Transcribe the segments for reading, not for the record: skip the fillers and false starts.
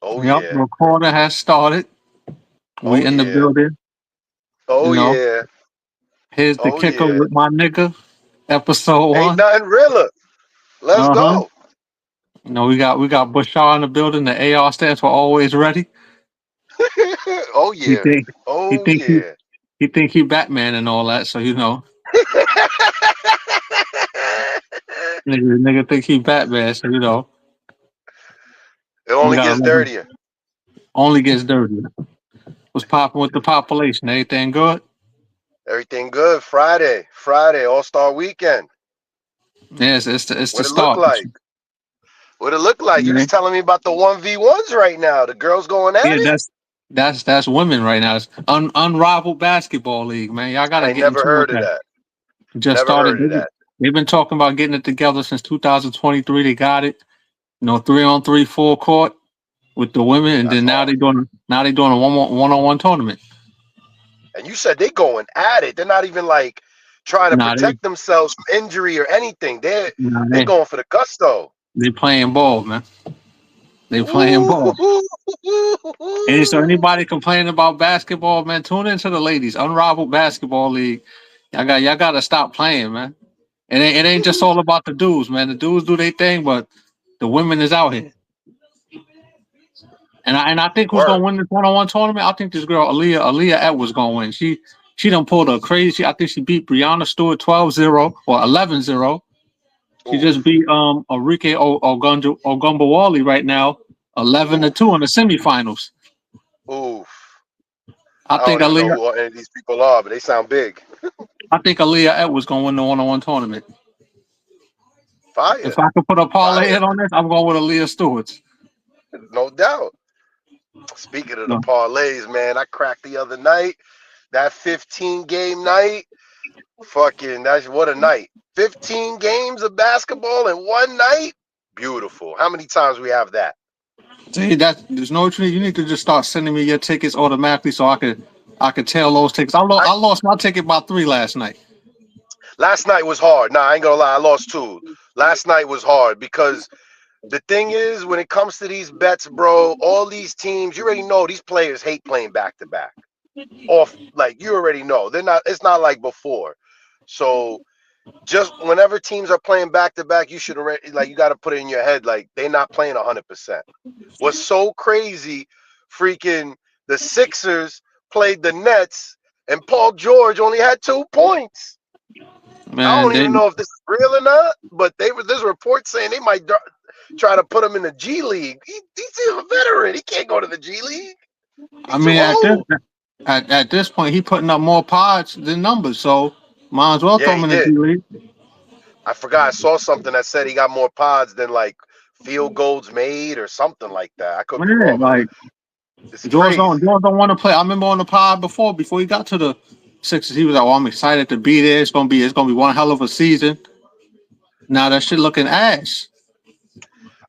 Oh Yep, yeah. recorder has started. We Oh in the yeah. building. You Oh know, yeah. here's the Oh kicker yeah. with my nigga, episode Ain't one. nothing realer. Let's Uh-huh. go. We got Bushar in the building. The AR stands for always ready. Oh He yeah. think he Oh think he yeah. he think he Batman and all that. So nigga think he Batman. So It we only gotta gets let him. dirtier. Only gets dirty. What's popping with the population? Everything good? Everything good. Friday. Friday. All-Star weekend. Yes, it's the What it look start. like? What it look like? You Yeah, just telling me about the 1v1s right now. The girls going at yeah, it? that's women right now. It's unrivaled basketball league, man. Y'all I gotta ain't get in never tune with heard of that. that. Just Never started. heard of that. They've been talking about getting it together since 2023. They got it. 3-on-3 full court with the women, and That's then hard. now they doing a one-on-one tournament. And you said they going at it. They're not even like trying to Nah, protect themselves from injury or anything. nah, They they going for the gusto. they playing ball, man. They playing Ooh. ball. So anybody complaining about basketball, man, tune into the ladies. Unrivaled basketball league. Y'all got to stop playing, man. It ain't just all about the dudes, man. The dudes do their thing, but the women is out here. And I think who's Word. gonna win this one-on-one tournament? I think this girl Aaliyah Edwards gonna win. She done pulled a crazy. I think she beat Brianna Stewart 12-0 or 11-0. She just Oof. beat Enrique Ogumbawali right now 11-2 Oof. in the semifinals. Oof. I I think don't even know Aaliyah who any of these people are, but they sound big. I think Aaliyah Edwards gonna win the one-on-one tournament. Fire. If I could put a parlay Fire. hit on this, I'm going with Aaliyah Stewart's. No doubt. Speaking of the No. parlays, man, I cracked the other night. That 15 game night. Fucking, that's what a night. 15 games of basketball in one night. Beautiful. How many times we have that? See, there's no truth. You need to just start sending me your tickets automatically so I could tell those tickets. I, I lost my ticket by 3 last night. last night was hard. Nah, I ain't gonna lie. I lost two. Last night was hard because the thing is, when it comes to these bets, bro, all these teams, you already know these players hate playing back to back. Off, like you already know. They're not, it's not like before. So just whenever teams are playing back to back, you should already like you got to put it in your head like they're not playing 100%. What's so crazy, freaking the Sixers played the Nets and Paul George only had 2 points. I Man, don't they even know if this is real or not, but there's reports saying they might try to put him in the G League. He's a veteran. He can't go to the G League. I He's too mean old. at this point he putting up more pods than numbers, so might as well Yeah, throw he him in the did. G League. I forgot. I saw something that said he got more pods than like field goals made or something like that. I could be Man, wrong, but like it's George crazy. don't want to play. I remember on the pod before he got to the Sixers, he was like, "Oh, I'm excited to be there. It's gonna be one hell of a season." Now that shit looking ass.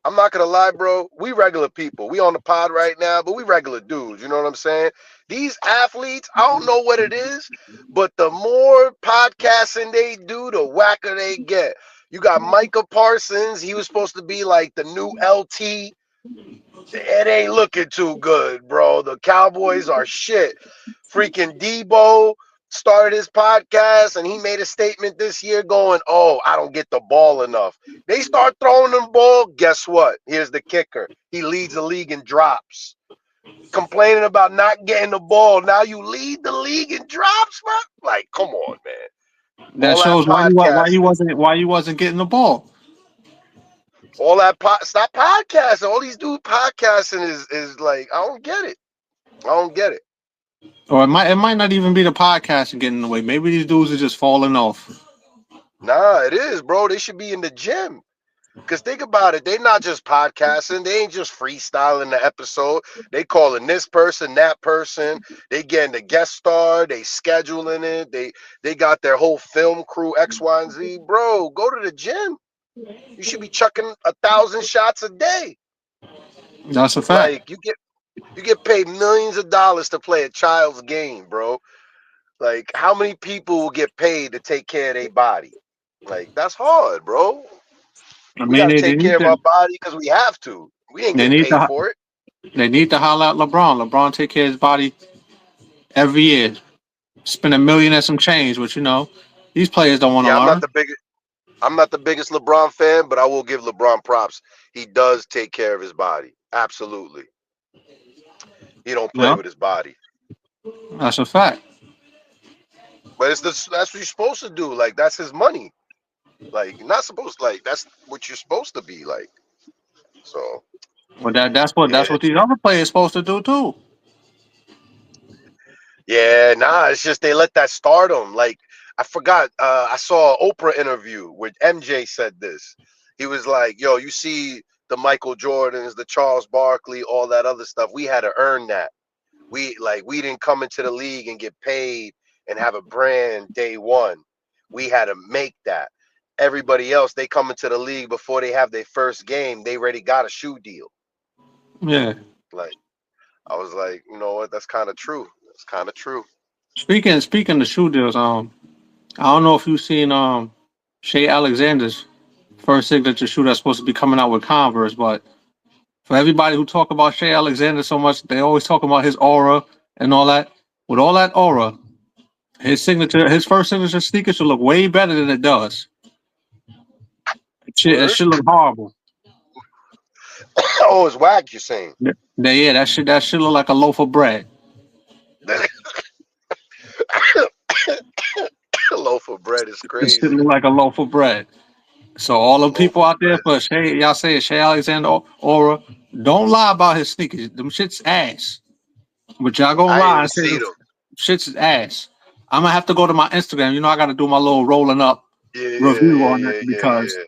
I'm not gonna lie, bro. We regular people. We on the pod right now, but we regular dudes. You know what I'm saying? These athletes, I don't know what it is, but the more podcasting they do, the whacker they get. You got Micah Parsons. He was supposed to be like the new LT. It ain't looking too good, bro. The Cowboys are shit. Freaking Debo started his podcast and he made a statement this year going, "Oh, I don't get the ball enough." They start throwing them ball. Guess what? Here's the kicker. He leads the league in drops. Complaining about not getting the ball. Now you lead the league in drops, bro? Like, come on, man. That All that shows podcasting. why you wasn't getting the ball. All that stop podcasting. All these dudes podcasting is like, I don't get it. I don't get it. Or it might not even be the podcast getting in the way. Maybe these dudes are just falling off. Nah, it is, bro. They should be in the gym. Because think about it. They not just podcasting. They ain't just freestyling the episode. They calling this person, that person. They getting the guest star. They scheduling it. They got their whole film crew, X, Y, and Z. Bro, go to the gym. You should be chucking 1,000 shots a day. That's a fact. Like you get paid millions of dollars to play a child's game, bro. Like how many people will get paid to take care of their body? Like that's hard, bro. I We mean, got to they take need care of to our body because we have to. We ain't they getting need paid to for it. They need to holler at LeBron. LeBron take care of his body every year. Spend a million and some change, which these players don't want to Yeah, learn. I'm not the biggest LeBron fan, but I will give LeBron props. He does take care of his body. Absolutely. He don't play Yeah, with his body. that's a fact. But that's what you're supposed to do. Like that's his money. Like you're not supposed to, like that's what you're supposed to be like. So But that's yeah. what these other players supposed to do too. Yeah, nah, it's just they let that stardom. Like I forgot, I saw an Oprah interview where MJ said this. He was like, "Yo, you see the Michael Jordans, the Charles Barkley, all that other stuff. We had to earn that. We didn't come into the league and get paid and have a brand day one. We had to make that. Everybody else, they come into the league before they have their first game. They already got a shoe deal. Yeah. Like I was like, you know what? That's kind of true. That's kind of true. Speaking of shoe deals, I don't know if you've seen Shea Alexander's first signature shoe that's supposed to be coming out with Converse, but for everybody who talk about Shea Alexander so much, they always talk about his aura and all that. With all that aura, his first signature sneaker should look way better than it does. It Word. should look horrible. Oh, it's whack. You're saying Yeah, that should look like a loaf of bread. loaf of bread is It should crazy. look like a loaf of bread. So all the Loaf people of out there bread for is Shea, y'all say Shea Alexander aura, don't lie about his sneakers. Them shit's ass. But y'all gonna I ain't lie even and say see them them. shit's ass. I'm gonna have to go to my Instagram. I got to do my little rolling up Yeah, yeah, review yeah, on it yeah, because yeah,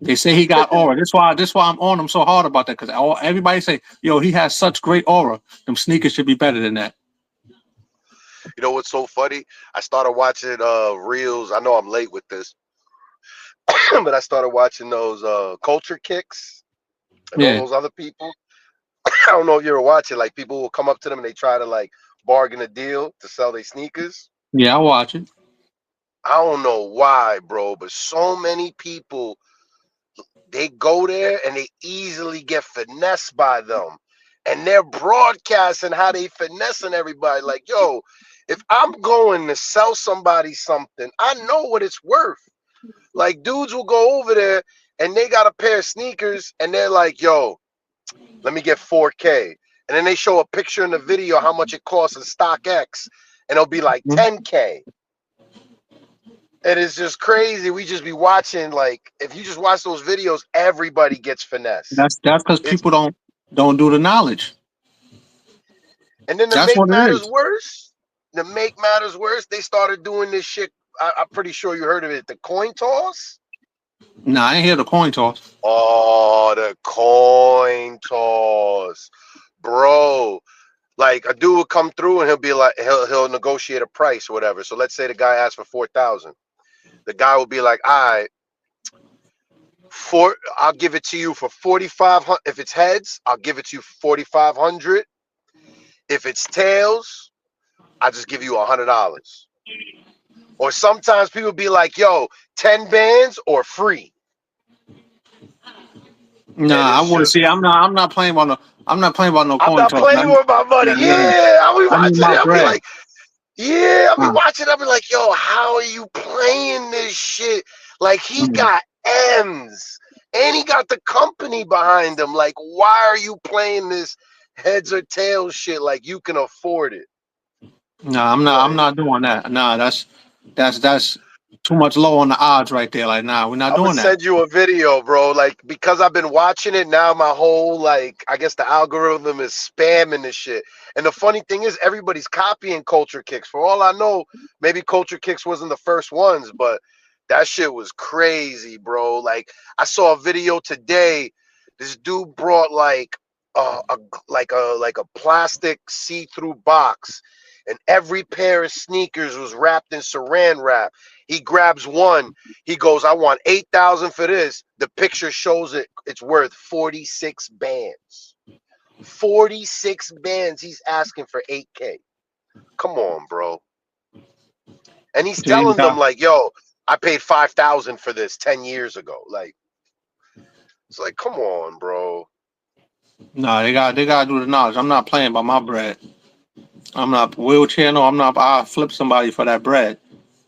they say he got aura. That's why I'm on him so hard about that because everybody say, yo, he has such great aura. Them sneakers should be better than that. You know what's so funny? I started watching reels. I know I'm late with this, but I started watching those culture kicks and all Yeah, those other people. I don't know if you ever watch it. Like people will come up to them and they try to like bargain a deal to sell their sneakers. yeah, I watch it. I don't know why, bro, but so many people they go there and they easily get finessed by them. And they're broadcasting how they finessing everybody. Like, yo, if I'm going to sell somebody something, I know what it's worth. Like, dudes will go over there and they got a pair of sneakers and they're like, yo, let me get 4K. And then they show a picture in the video how much it costs in StockX, and it'll be like Mhm. 10K. And it's just crazy. We just be watching, like, if you just watch those videos, everybody gets finesse. That's because It's people don't do the knowledge. And then to That's make what it matters is. worse, they started doing this shit. I'm pretty sure you heard of it, the coin toss. Nah, I ain't hear the coin toss. Oh, the coin toss, bro. Like a dude would come through and he'll be like, he'll negotiate a price or whatever. So let's say the guy asked for 4,000. The guy will be like, all right, I'll give it to you for 4,500. If it's heads, I'll give it to you for 4,500. If it's tails, I'll just give you $100. Or sometimes people be like, yo, 10 bands or free. And Nah, I it's want to just, see. I'm not playing about no I'm coin not toss. playing with my money. Yeah, Yeah, I'll be I need watching my it. I'll be bread. like, yeah, I'll be Nah, watching. I'll be like, yo, how are you playing this shit? Like, he mm. got M's and he got the company behind him. Like, why are you playing this heads or tails shit? Like, you can afford it. Nah, I'm Like, not doing that. Nah, that's too much low on the odds right there. Like, nah, we're not I'm gonna doing that. send you a video, bro. Like because I've been watching it now, my whole like I guess the algorithm is spamming this shit. And the funny thing is, everybody's copying Culture Kicks. For all I know, maybe Culture Kicks wasn't the first ones, but that shit was crazy, bro. Like I saw a video today. This dude brought like a plastic see-through box, and every pair of sneakers was wrapped in Saran wrap. He grabs one. He goes, I want 8,000 for this. The picture shows it's worth 46 bands. 46 bands. He's asking for 8K. Come on, bro. And he's Yeah, telling them, like, yo, I paid 5,000 for this 10 years ago. Like, it's like, come on, bro. No, they gotta do the knowledge. I'm not playing by my bread. I'm not wheelchair. No, I'm not. I flip somebody for that bread.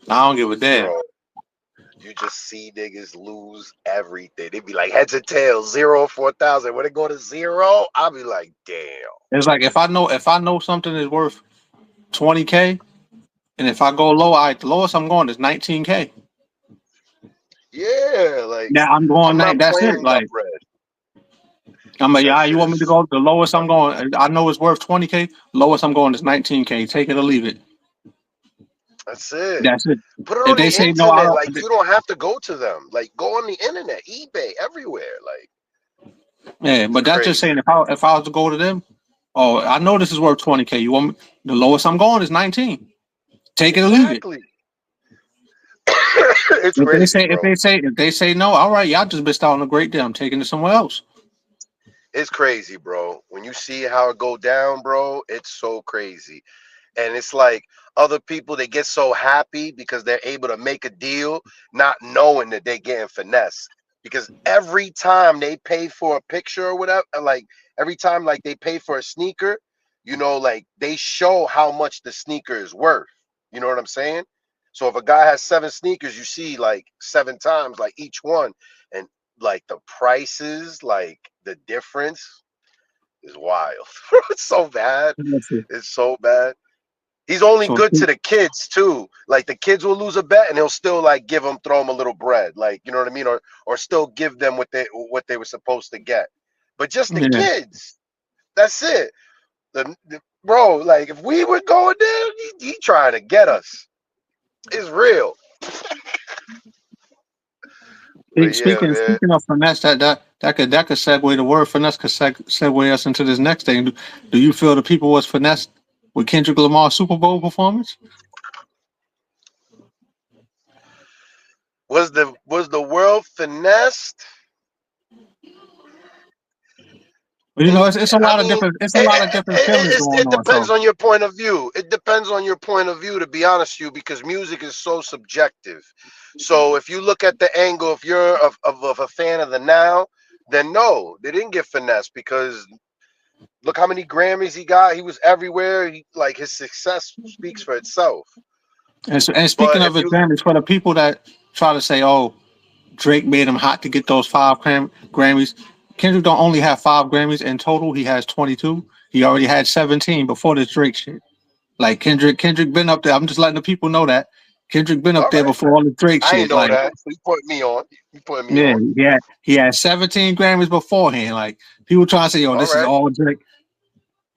I don't give a damn. bro. You just see niggas lose everything. They be like heads and tails, 0 4,000. When it go to zero, I'll be like, damn. It's like if I know something is worth 20K, and if I go low, the lowest I'm going is 19K. Yeah, like Now I'm going I'm night. not That's it. playing my like bread. I'm like, That yeah, you shit want me to is go the lowest I'm going? I know it's worth 20K. Lowest I'm going is 19K. Take it or leave it. that's it. That's it. Put it If on they the say no, I internet. don't. Like you don't have to go to them. Like go on the internet, eBay, everywhere. Like Yeah, it's but that's just saying crazy. if I was to go to them, oh, I know this is worth 20K. You want me? The lowest I'm going is 19. Take it or leave it. Exactly. It's If they crazy, say if bro. they say if they say no, all right, y'all just missed out on a great deal. I'm taking it somewhere else. It's crazy, bro. When you see how it go down, bro, it's so crazy. And it's like other people they get so happy because they're able to make a deal not knowing that they're getting finesse, because every time they pay for a picture or whatever, like every time like they pay for a sneaker, like they show how much the sneaker is worth. You know what I'm saying? So if a guy has 7 sneakers, you see like 7 times like each one, and like the prices, like the difference is wild. It's so bad. It's so bad. He's only So good to the kids too. Like the kids will lose a bet and he'll still like throw them a little bread. Like, you know what I mean? Or still give them what they were supposed to get. But just the yeah. kids. That's it. Bro, like if we were going there, he trying to get us. It's real. But yeah, Speaking man. speaking of finesse, that could segue the word finesse could segue us into this next thing. Do you feel the people was finessed with Kendrick Lamar's Super Bowl performance? Was the world finessed? Well, And it's a I lot of mean, different feelings going it on. So depends on your point of view. It depends on your point of view, to be honest with you, because music is so subjective. So if you look at the angle, if you're of a fan of the now, then no, they didn't get finesse because look how many Grammys he got. He was everywhere. Like his success speaks for itself. and speaking But of if you advantage for the people that try to say, "Oh, Drake made him hot to get those five Grammys." Kendrick don't only have 5 Grammys in total. He has 22. He already had 17 before this Drake shit. Like Kendrick been up there. I'm just letting the people know that Kendrick been up all there right, before all the Drake I ain't shit. know Like, that. He put me on. He put me yeah, on. he had 17 Grammys beforehand. Like people trying to say, "Yo, All this is right. all Drake."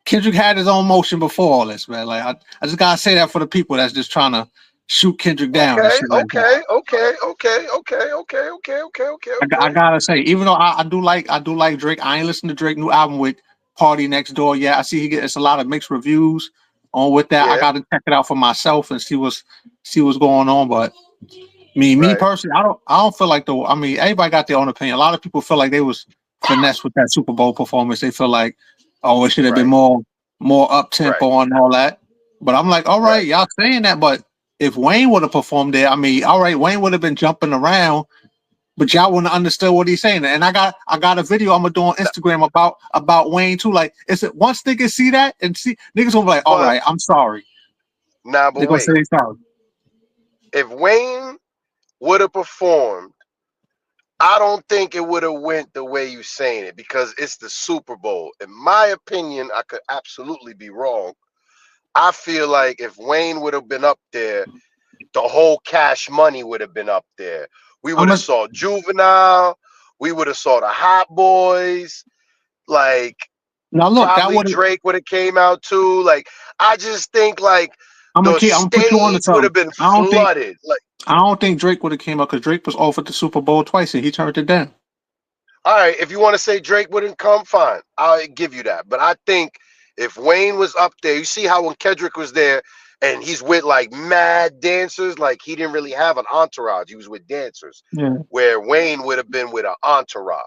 Kendrick had his own motion before all this, man. Like I just gotta say that for the people that's just trying to shoot Kendrick down and Okay. shit like that. Okay. Okay. Okay. Okay. Okay. Okay. Okay. Okay. I Okay. gotta say, even though I do like Drake, I ain't listened to Drake new album with Party Next Door yet. I see he gets a lot of mixed reviews on with that. I Yeah. gotta check it out for myself and see what's going on. But me Right. personally, I don't feel like I mean, everybody got their own opinion. A lot of people feel like they was finessed with that Super Bowl performance. They feel like, oh, it should have been Right. more up Right. tempo and all that. But I'm like, all right, Right. y'all saying that, but if Wayne would have performed there, I mean, all right, Wayne would have been jumping around, but y'all wouldn't have understood what he's saying. And I got a video I'm gonna do on N- Instagram about Wayne too. Like, it's once niggas see that and see niggas gonna be like, all But right, I'm sorry. nah. But They're gonna say wait. they sorry. If Wayne would have performed, I don't think it would have went the way you saying it because it's the Super Bowl. In my opinion, I could absolutely be wrong. I feel like if Wayne would have been up there, the whole Cash Money would have been up there. We I'm would have a saw Juvenile. We would have saw the Hot Boys. Like Now look, that probably would Drake would have came out too. Like I just think like the I'm gonna put you on to stage would have something. been I don't think flooded. Like I don't think Drake would have came up because Drake was offered the Super Bowl twice and he turned it down. all right, if you want to say Drake wouldn't come, fine. I'll give you that. But I think if Wayne was up there, you see how when Kendrick was there and he's with like mad dancers, like he didn't really have an entourage. He was with dancers. Yeah. Where Wayne would have been with an entourage.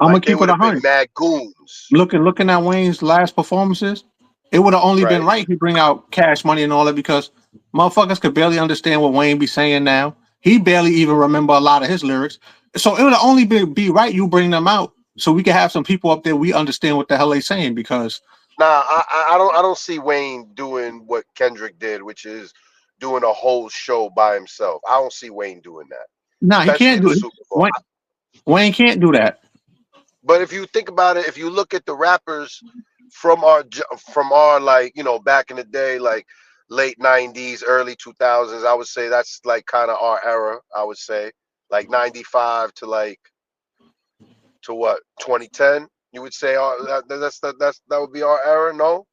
I'm gonna Like they keep it would a have been hundred. mad goons. Looking at Wayne's last performances, it would have only been Right. right he bring out Cash Money and all that because motherfuckers could barely understand what Wayne be saying now. He barely even remember a lot of his lyrics. So it would only be right you bring them out so we can have some people up there we understand what the hell they saying because Nah, I don't see Wayne doing what Kendrick did, which is doing a whole show by himself. I don't see Wayne doing that, nah, he especially can't the do it. Super Bowl. Wayne can't do that. But if you think about it, if you look at the rappers from our like back in the day, like late '90s, early 2000s, I would say that's like kind of our era. I would say like '95 to what 2010. You would say that would be our era. No,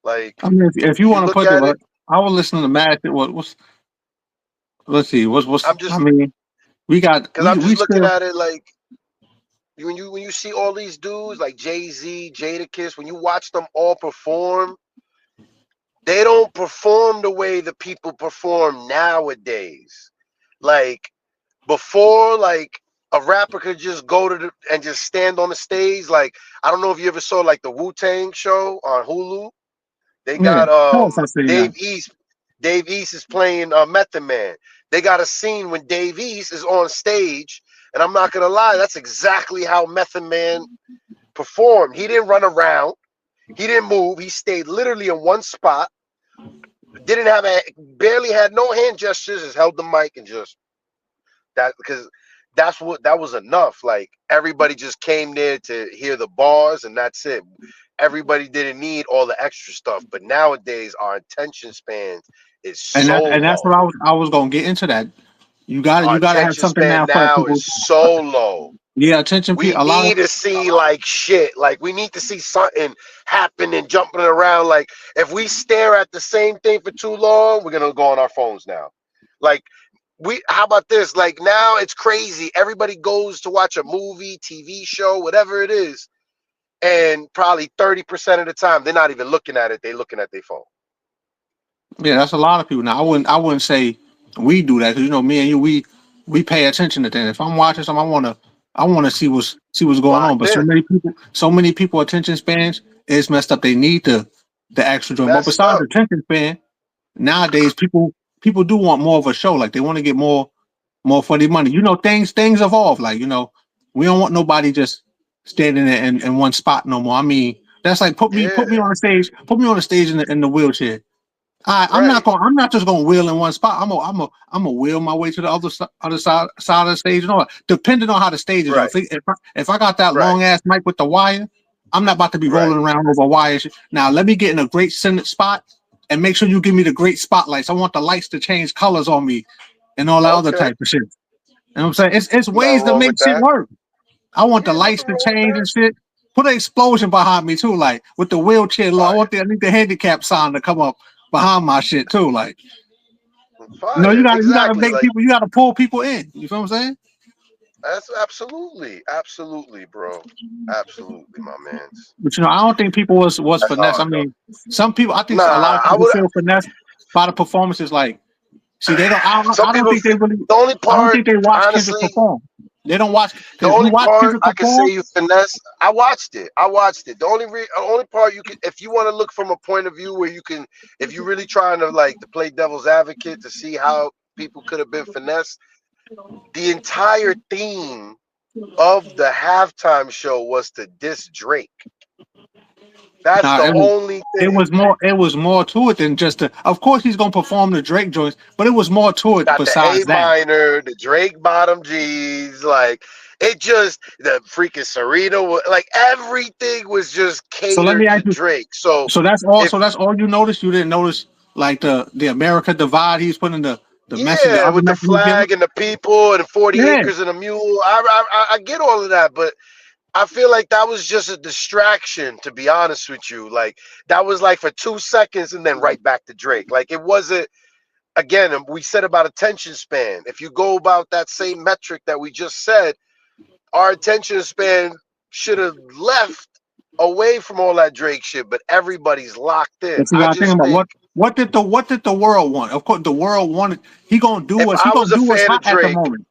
like I mean, if you if you want to look put it, at it, I was listening to Mad. What's let's see, what's I'm I just mean, we got because I'm we just looking still at it like when you see all these dudes like Jay Z, Jadakiss, when you watch them all perform, they don't perform the way the people perform nowadays. Like before, like a rapper could just go and just stand on the stage. Like I don't know if you ever saw like the Wu-Tang show on Hulu. They yeah. got Of course I say that. Dave East. Dave East is playing Method Man. They got a scene when Dave East is on stage, and I'm not gonna lie, that's exactly how Method Man performed. He didn't run around. He didn't move. He stayed literally in one spot. Didn't have barely had no hand gestures. Just held the mic and just that because that was enough. Like everybody just came there to hear the bars and that's it. Everybody didn't need all the extra stuff. But nowadays our attention spans is so And that's what low. I was gonna get into that. Our You gotta have attention something span now for now people. is so low. Yeah, attention We people. A lot of need to see like shit. Like we need to see something happening, jumping around. Like if we stare at the same thing for too long, we're gonna go on our phones now. Like how about this? Like now it's crazy. Everybody goes to watch a movie, TV show, whatever it is, and probably 30% of the time they're not even looking at it. They're looking at their phone. yeah, that's a lot of people. Now I wouldn't say we do that because me and you we pay attention to things. If I'm watching something, I wanna see what's going on. Locked But in, so many people attention spans is messed up. They need the extra joint. But messed besides up. attention span, nowadays people do want more of a show. Like they want to get more for their money. Things evolve. Like we don't want nobody just standing there in one spot no more. I mean, that's like Yeah, put me on the stage, put me on the stage in the wheelchair. right, I'm not just gonna wheel in one spot. I'm a wheel my way to the other side of the stage. Depending on how the stage is. right, If I got that right. long ass mic with the wire, I'm not about to be Right. rolling around over wires. Now let me get in a great center spot and make sure you give me the great spotlights. I want the lights to change colors on me and all that other Okay. type of shit. You know what I'm saying? It's ways Nothing to wrong make with shit that. work. I want the Yeah, lights nothing to wrong with change that. and shit. Put an explosion behind me too, like with the wheelchair. Fire. I need the handicap sign to come up behind my shit too. Like, Fire. you gotta Exactly. make Like people, you gotta pull people in. You feel what I'm saying? that's absolutely, bro. Absolutely, my man's. But I don't think people was That's finesse. I hard though. mean, some people. I think a lot Nah, of I people would. feel finesse by the performances. Like, see, they don't. Some I don't people. think they really. The only I don't part, think they watch Kendrick honestly, perform. They don't watch the because if you only watch part Kendrick I can say perform, you finesse. I watched it. I watched it. The only part you can, if you want to look from a point of view where you can, if you really trying to like to play devil's advocate to see how people could have been finessed, the entire theme of the halftime show was to diss Drake. That's nah, the only thing. it was more to it than just the. Of course, he's gonna perform the Drake joints, but it was more to it Got the A besides that. minor, the Drake bottom G's, like it just the freaking Serena, like everything was just So let me catered to ask you. Drake. So So that's all. So if that's all you noticed. You didn't notice like the America divide. He's putting the message, the yeah, other with the message he's giving. flag and the people and 40 Yeah. acres and a mule, I get all of that, but I feel like that was just a distraction, to be honest with you. Like that was like for 2 seconds and then right back to Drake. Like it wasn't. Again, we said about attention span. If you go about that same metric that we just said, our attention span should have left away from all that Drake shit, but everybody's locked in. But you I gotta think just about think what did the world want? Of course, the world wanted. if He I gonna was a do what's fan of hot at the Drake, moment.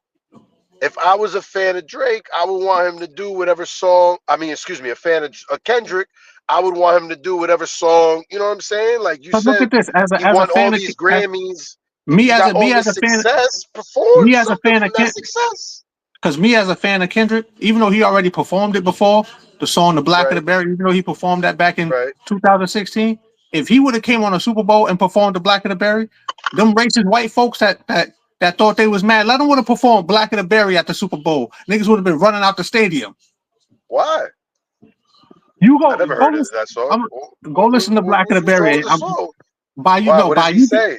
if I was a fan of Drake, I would want him to do whatever song. I mean, excuse me, a fan of Kendrick, I would want him to do whatever song. You know what I'm saying? Like you But look said, at this he as a won all fan of these Grammys. me He as got a all this success. Perform me as a something fan from of that success. because me as a fan of Kendrick, even though he already performed it before, the song "The Black of the Right, Berry," even though he performed that back in right. 2016, if he would have came on a Super Bowl and performed "The Black of the Berry," them racist white folks that thought they was mad, let them would have performed "Black of the Berry" at the Super Bowl. Niggas would have been running out the stadium. Why? You I never go heard of listen. that song. I'm go listen to "Black of the What's wrong Berry." with the song? By you Why? know What does by he you say?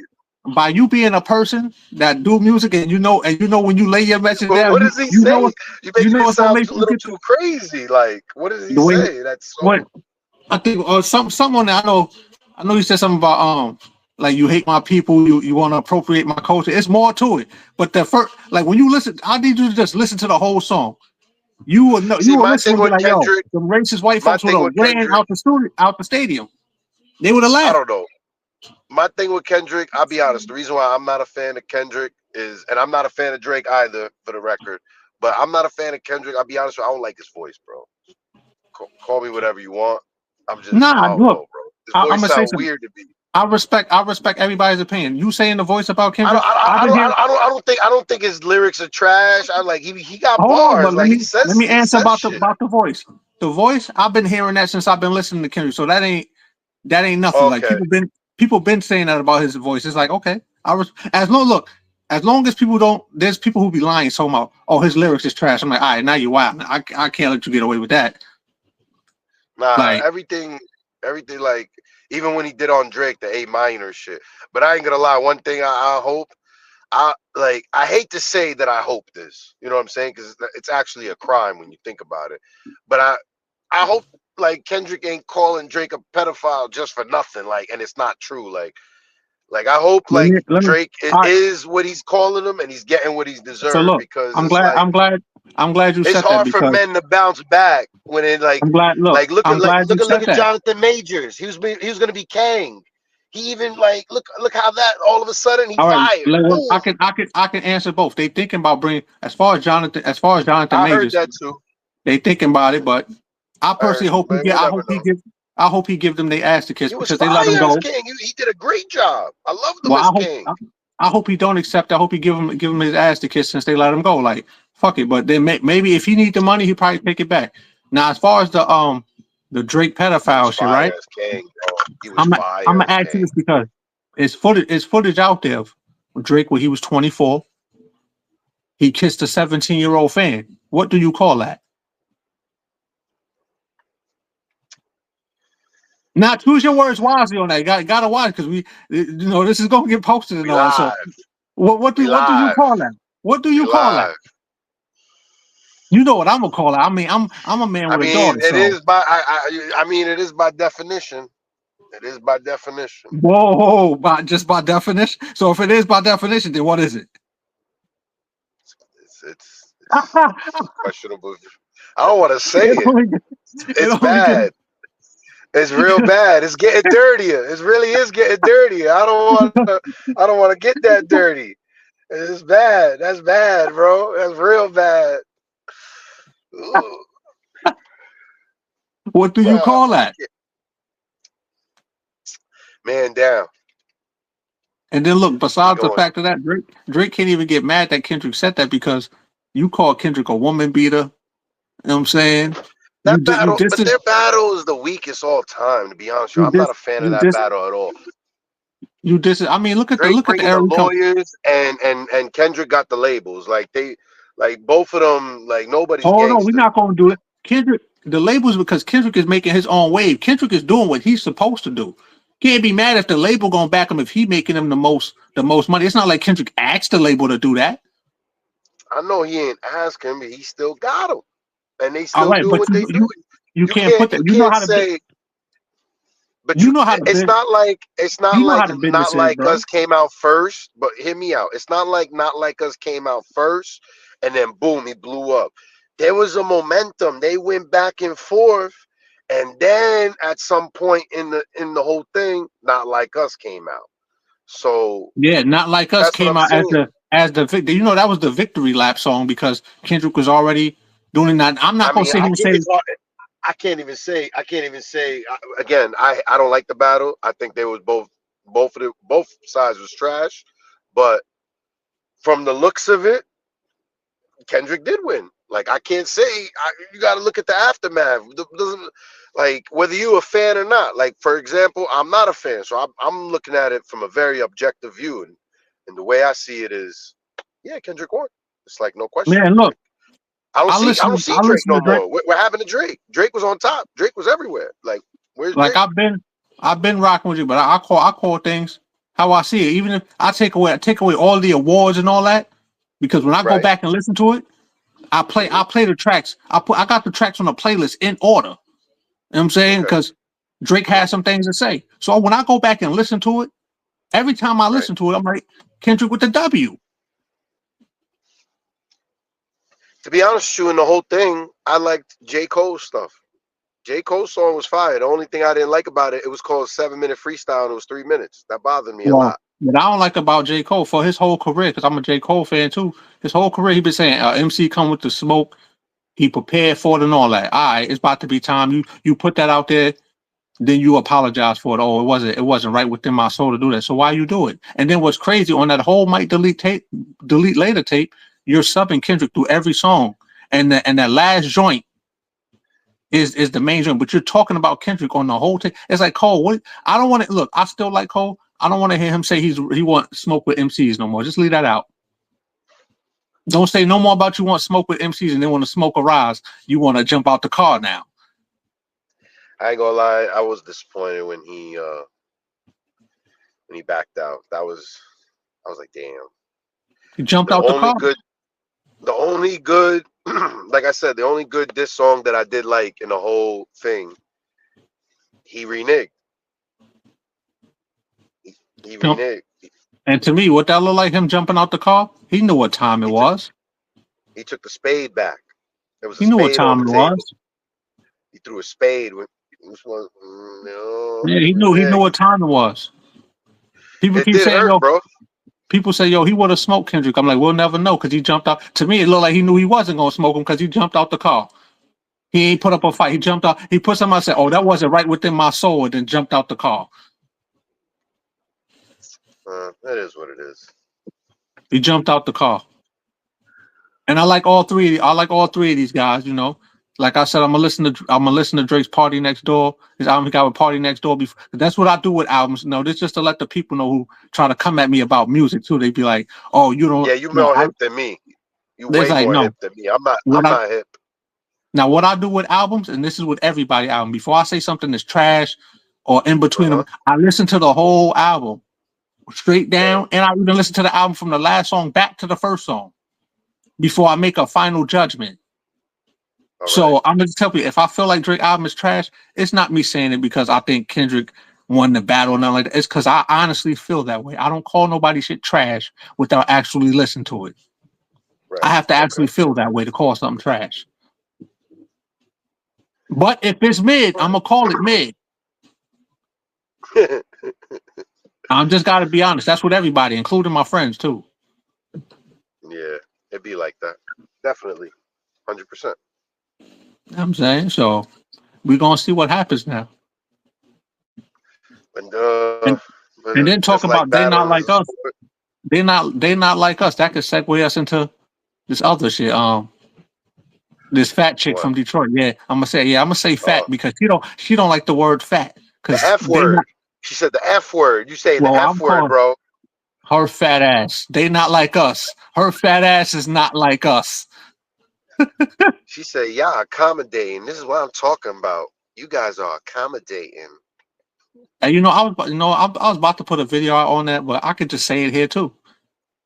by you being a person that do music and you know when you lay your message But down, what does he you know say? what You're you making know it it's gonna sound make a you little get too crazy. Like, what does he the way say? That's what so. I think someone I know you said something about like you hate my people, you want to appropriate my culture. It's more to it. But the first like when you listen, I need you to just listen to the whole song. You See, will my listen thing and be with like, yo, Kendrick, the racist white my folks would thing have with ran Kendrick, out the stadium. They would have I left. don't know. My thing with Kendrick, I'll be honest. The reason why I'm not a fan of Kendrick is, and I'm not a fan of Drake either, for the record. But I'm not a fan of Kendrick. I'll be honest with you, I don't like his voice, bro. Call me whatever you want. I Nah, don't look, know, bro. His I'm voice gonna say sound something. weird to me. I respect everybody's opinion. You saying the voice about I Kendrick? don't, I, I've I been don't, here. I don't think his lyrics are trash. I like he got Hold on, bars. but Like let me he answer says shit. about the voice. The voice, I've been hearing that since I've been listening to Kendrick. So that ain't nothing. Like Okay. people been saying that about his voice. It's like okay, as long as people don't, there's people who be lying so much. Oh, his lyrics is trash. I'm like, all right, now you wild. I can't let you get away with that. Nah, Like, everything like even when he did on Drake, the A minor shit. But I ain't gonna lie, one thing I hope, I hate to say that I hope this, you know what I'm saying? Because it's actually a crime when you think about it. But I hope like Kendrick ain't calling Drake a pedophile just for nothing, like, and it's not true. Like I hope like let me. Drake All right. is what he's calling him and he's getting what he's So deserved look, because it's like I'm glad you it's said that hard for because men to bounce back when it I'm glad. Look, I'm glad you look said at that. Jonathan Majors. He was gonna be Kang. He even like look how that all of a sudden he All right, fired. well, Boom. I can answer both. They thinking about bringing as far as Jonathan I heard Majors, that too. they thinking about it. But I personally hope he But get. we never know. I hope he give them their ass to kiss He was because they let him fire as go. King. He did a great job. I loved him Well, as King. I hope he don't accept. I hope he give him his ass to kiss since they let him go. Like fuck it. But then maybe if he need the money, he probably take it back. Now, as far as the Drake He was pedophile shit, fire right? as King, bro. He was I'm fire gonna as add to King. this because it's footage out there of Drake when he was 24. He kissed a 17-year-old fan. What do you call that? Now choose your words wisely on that. Gotta watch because this is gonna get posted and We all that. So live. We what do you live. call that? What do We you call that? live. You know what I'm gonna call it. I mean, I'm a man I with a mean, daughter, it so is by I mean it is by definition. It is by definition. whoa, by definition. So if it is by definition, then what is it? It's questionable. I don't want to say it it. only It's it only gets bad. It's real bad. It's getting dirtier. It really is getting dirtier. I don't want to get that dirty. It's bad. That's bad, bro. That's real bad. Ooh, what do you bro, call that? man down. And then look, We besides the going fact of that, Drake can't even get mad that Kendrick said that because you call Kendrick a woman beater. You know what I'm saying? that You battle, dis but their battle is the weakest all time. To be honest, with you, you I'm not dis a fan of you that dis battle at all. you dis. I mean, Drake look at the bringing era the we come. lawyers and Kendrick got the labels. Like like both of them. Like nobody's Oh no, we're gangster. not going to do it. Kendrick, the labels because Kendrick is making his own wave. Kendrick is doing what he's supposed to do. Can't be mad if the label gonna back him if he making him the most money. It's not like Kendrick asked the label to do that. I know he ain't asking, but he still got them, and they All still right, doing but what they do. you can't put You that. You know can't how to say, but you know how to bid. it's not You know how like the business is, bro. us came out first. But hear me out. It's not like us came out first, and then boom, he blew up. There was a momentum. They went back and forth, and then at some point in the whole thing, not like us came out. So Yeah, not like us that's what came I'm out saying. as the victor. You know that was the victory lap song because Kendrick was already doing that. I'm not I gonna mean, sit here and say it's hard. I can't even say again. I don't like the battle. I think they was both sides was trash. But from the looks of it, Kendrick did win. Like I can't say you got to look at the aftermath. Like whether you a fan or not. Like for example, I'm not a fan, so I'm looking at it from a very objective view, and the way I see it is, yeah, Kendrick won. It's like no question. Man, look, Like I don't see I Drake listen no to Drake. more. What happened to Drake? Drake was on top. Drake was everywhere. Like where's Like Drake? I've been rocking with you, but I call things how I see it. Even if I take away all the awards and all that, because when I go Right. back and listen to it, Hmm. I play the tracks. I got the tracks on the playlist in order. You know what I'm saying? Okay. Because Drake Hmm. has some things to say. So when I go back and listen to it, every time I Right. listen to it, I'm like, Kendrick with the W. To be honest with you, in the whole thing, I liked J. Cole's stuff. J. Cole's song was fire. The only thing I didn't like about it, it was called 7 Minute Freestyle and it was 3 minutes. That bothered me a Well, lot. what I don't like about J. Cole for his whole career, because I'm a J. Cole fan too, his whole career, he been saying, MC come with the smoke, he prepared for it and all that. All right, it's about to be time. You put that out there, then you apologize for it. Oh, it wasn't right within my soul to do that. So why you do it? And then what's crazy on that whole might delete later tape, you're subbing Kendrick through every song. And that last joint is the main joint, but you're talking about Kendrick on the whole tape. It's like Cole, what I don't want to look, I still like Cole. I don't want to hear him say he want smoke with MCs no more. Just leave that out. Don't say no more about you want smoke with MCs and then want to smoke a rise. You want to jump out the car now. I ain't gonna lie, I was disappointed when he backed out. I was like, damn. He jumped The out the only car. good the only good like I said, the only good diss song that I did like in the whole thing, he reneged. He Jump. reneged. And to me, what that looked like him jumping out the car, he knew what time it He took was. he took the spade back. There was a He knew what spade on time the it table. was. He threw a spade with this one. No, Yeah, he he knew reneged. what time it was. People It keep did saying, hurt, yo, bro. people say, yo, he would have smoked Kendrick. I'm like, we'll never know because he jumped out. To me, it looked like he knew he wasn't gonna smoke him because he jumped out the car. He ain't put up a fight. He jumped out. He put something out and said, oh, that wasn't right within my soul, and then jumped out the car. That is what it is. He jumped out the car. And I like all three. I like all three of these guys. You know, like I said, I'm gonna listen to Drake's Party Next Door. His album he got with Party Next Door. Before. That's what I do with albums. No, this just to let the people know who try to come at me about music too. They be like, oh, you don't. Yeah, you No, more hip than me. You there's way like more no. hip than me. I'm not. What I'm I not hip. Now what I do with albums, and this is with everybody album. Before I say something is trash or in between Uh them, I listen to the whole album straight huh. down, and I even listen to the album from the last song back to the first song before I make a final judgment. All right. So I'm gonna tell you, if I feel like Drake album is trash, it's not me saying it because I think Kendrick won the battle or nothing like that. It's because I honestly feel that way. I don't call nobody shit trash without actually listening to it. I Right. have to Okay. actually feel that way to call something trash. But if it's mid, I'm gonna call it mid. I'm just gotta be honest. That's with everybody, including my friends too. Yeah, it'd be like that. Definitely. 100%. You know what I'm saying? So we're gonna see what happens now. And And when and then just talk like about they not battles like is us. sport. They not like us. That could segue us into this other shit. This fat chick What? from Detroit. I'm gonna say fat Oh, because she don't like the word fat the because F they not word. She said the F word. You say the well, F I'm word, calling bro. her fat ass. They not like us. Her fat ass is not like us. She said, "Yeah, accommodating. This is what I'm talking about. You guys are accommodating." And I was about to put a video out on that, but I could just say it here too.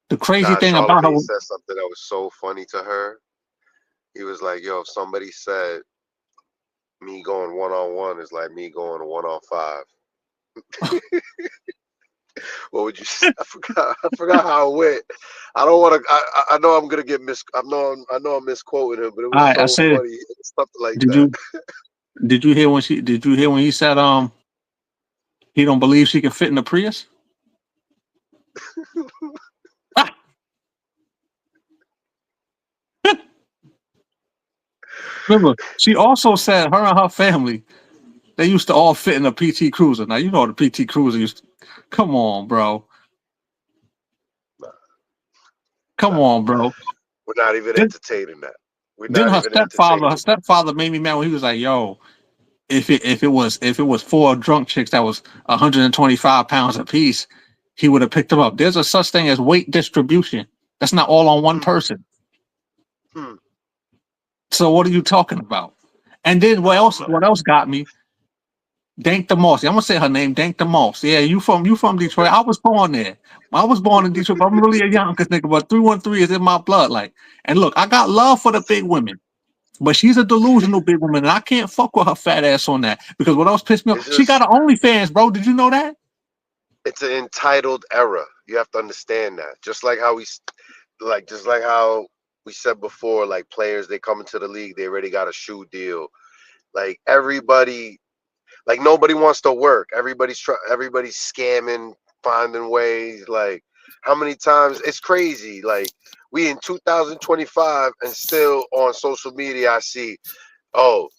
The crazy Nah, thing about her Charlemagne said something that was so funny to her. He was like, "Yo, if somebody said me going 1-on-1 is like me going 1-on-5, what would you say?" I forgot. I forgot how it went. I don't want to. I know I'm gonna get mis. I know I'm misquoting him, but it was I so said, funny. Something like did that. you did you hear when he said he don't believe she can fit in the Prius? Ah, remember, she also said her and her family they used to all fit in a PT Cruiser. Now you know the PT Cruiser used to, come on, bro. Nah, Come nah. on, bro. We're not even Then, entertaining that. We're then not even entertaining. her stepfather made me mad when he was like, "Yo, if it was four drunk chicks that was 125 pounds apiece, he would have picked them up." There's a such thing as weight distribution. That's not all on one Hmm, person. hmm. So what are you talking about? And then I don't know. what else got me? Dank the Moss. I'm gonna say her name, Dank the Moss. Yeah, you from Detroit. Okay. I was born there. I was born in Detroit, but I'm really a Yonkers nigga. But 313 is in my blood. Like, and look, I got love for the big women, but she's a delusional big woman, and I can't fuck with her fat ass on that. Because what else pissed me It's off? She got just her OnlyFans, bro. Did you know that? it's an entitled era. You have to understand that. Just like how we said before, like players they come into the league, they already got a shoe deal. Like everybody, like nobody wants to work. Everybody's scamming, finding ways. Like how many times it's crazy. Like we in 2025 and still on social media, I see, oh,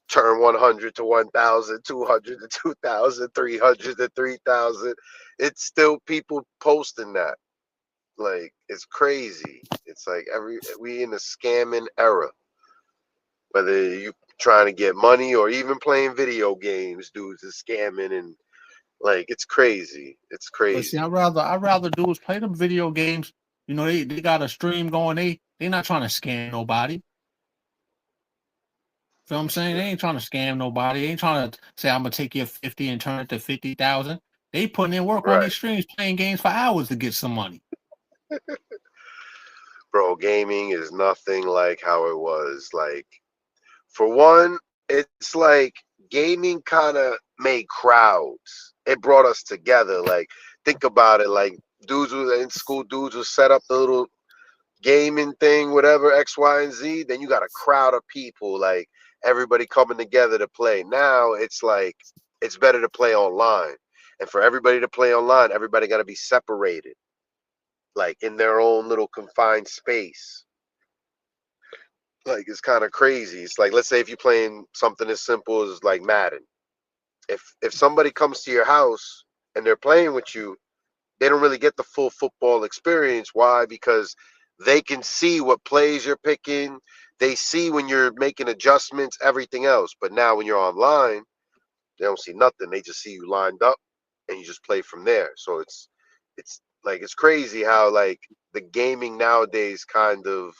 turn 100 to 1,000, 200 to 2,000, 300 to 3,000. It's still people posting that. Like it's crazy. It's like we in a scamming era. Whether you trying to get money or even playing video games, dudes is scamming and like it's crazy. It's But see, crazy. I'd rather dudes play them video games. You know, they got a stream going. They not trying to scam nobody. Feel what I'm saying? They Yeah. ain't trying to scam nobody. They ain't trying to say I'm gonna take your 50 and turn it to 50,000. They putting in work on Right. these streams, playing games for hours to get some money. Bro, gaming is nothing like how it was. Like for one, it's like gaming kind of made crowds. It brought us together. Like think about it. Like dudes was in school, dudes would set up the little gaming thing, whatever, X, Y, and Z, then you got a crowd of people, like everybody coming together to play. Now it's like it's better to play online. And for everybody to play online, everybody got to be separated, like in their own little confined space. Like it's kind of crazy. It's like let's say if you're playing something as simple as like Madden. If somebody comes to your house and they're playing with you, they don't really get the full football experience. Why? Because they can see what plays you're picking. They see when you're making adjustments, everything else. But now when you're online, they don't see nothing. They just see you lined up and you just play from there. So it's like it's crazy how like the gaming nowadays kind of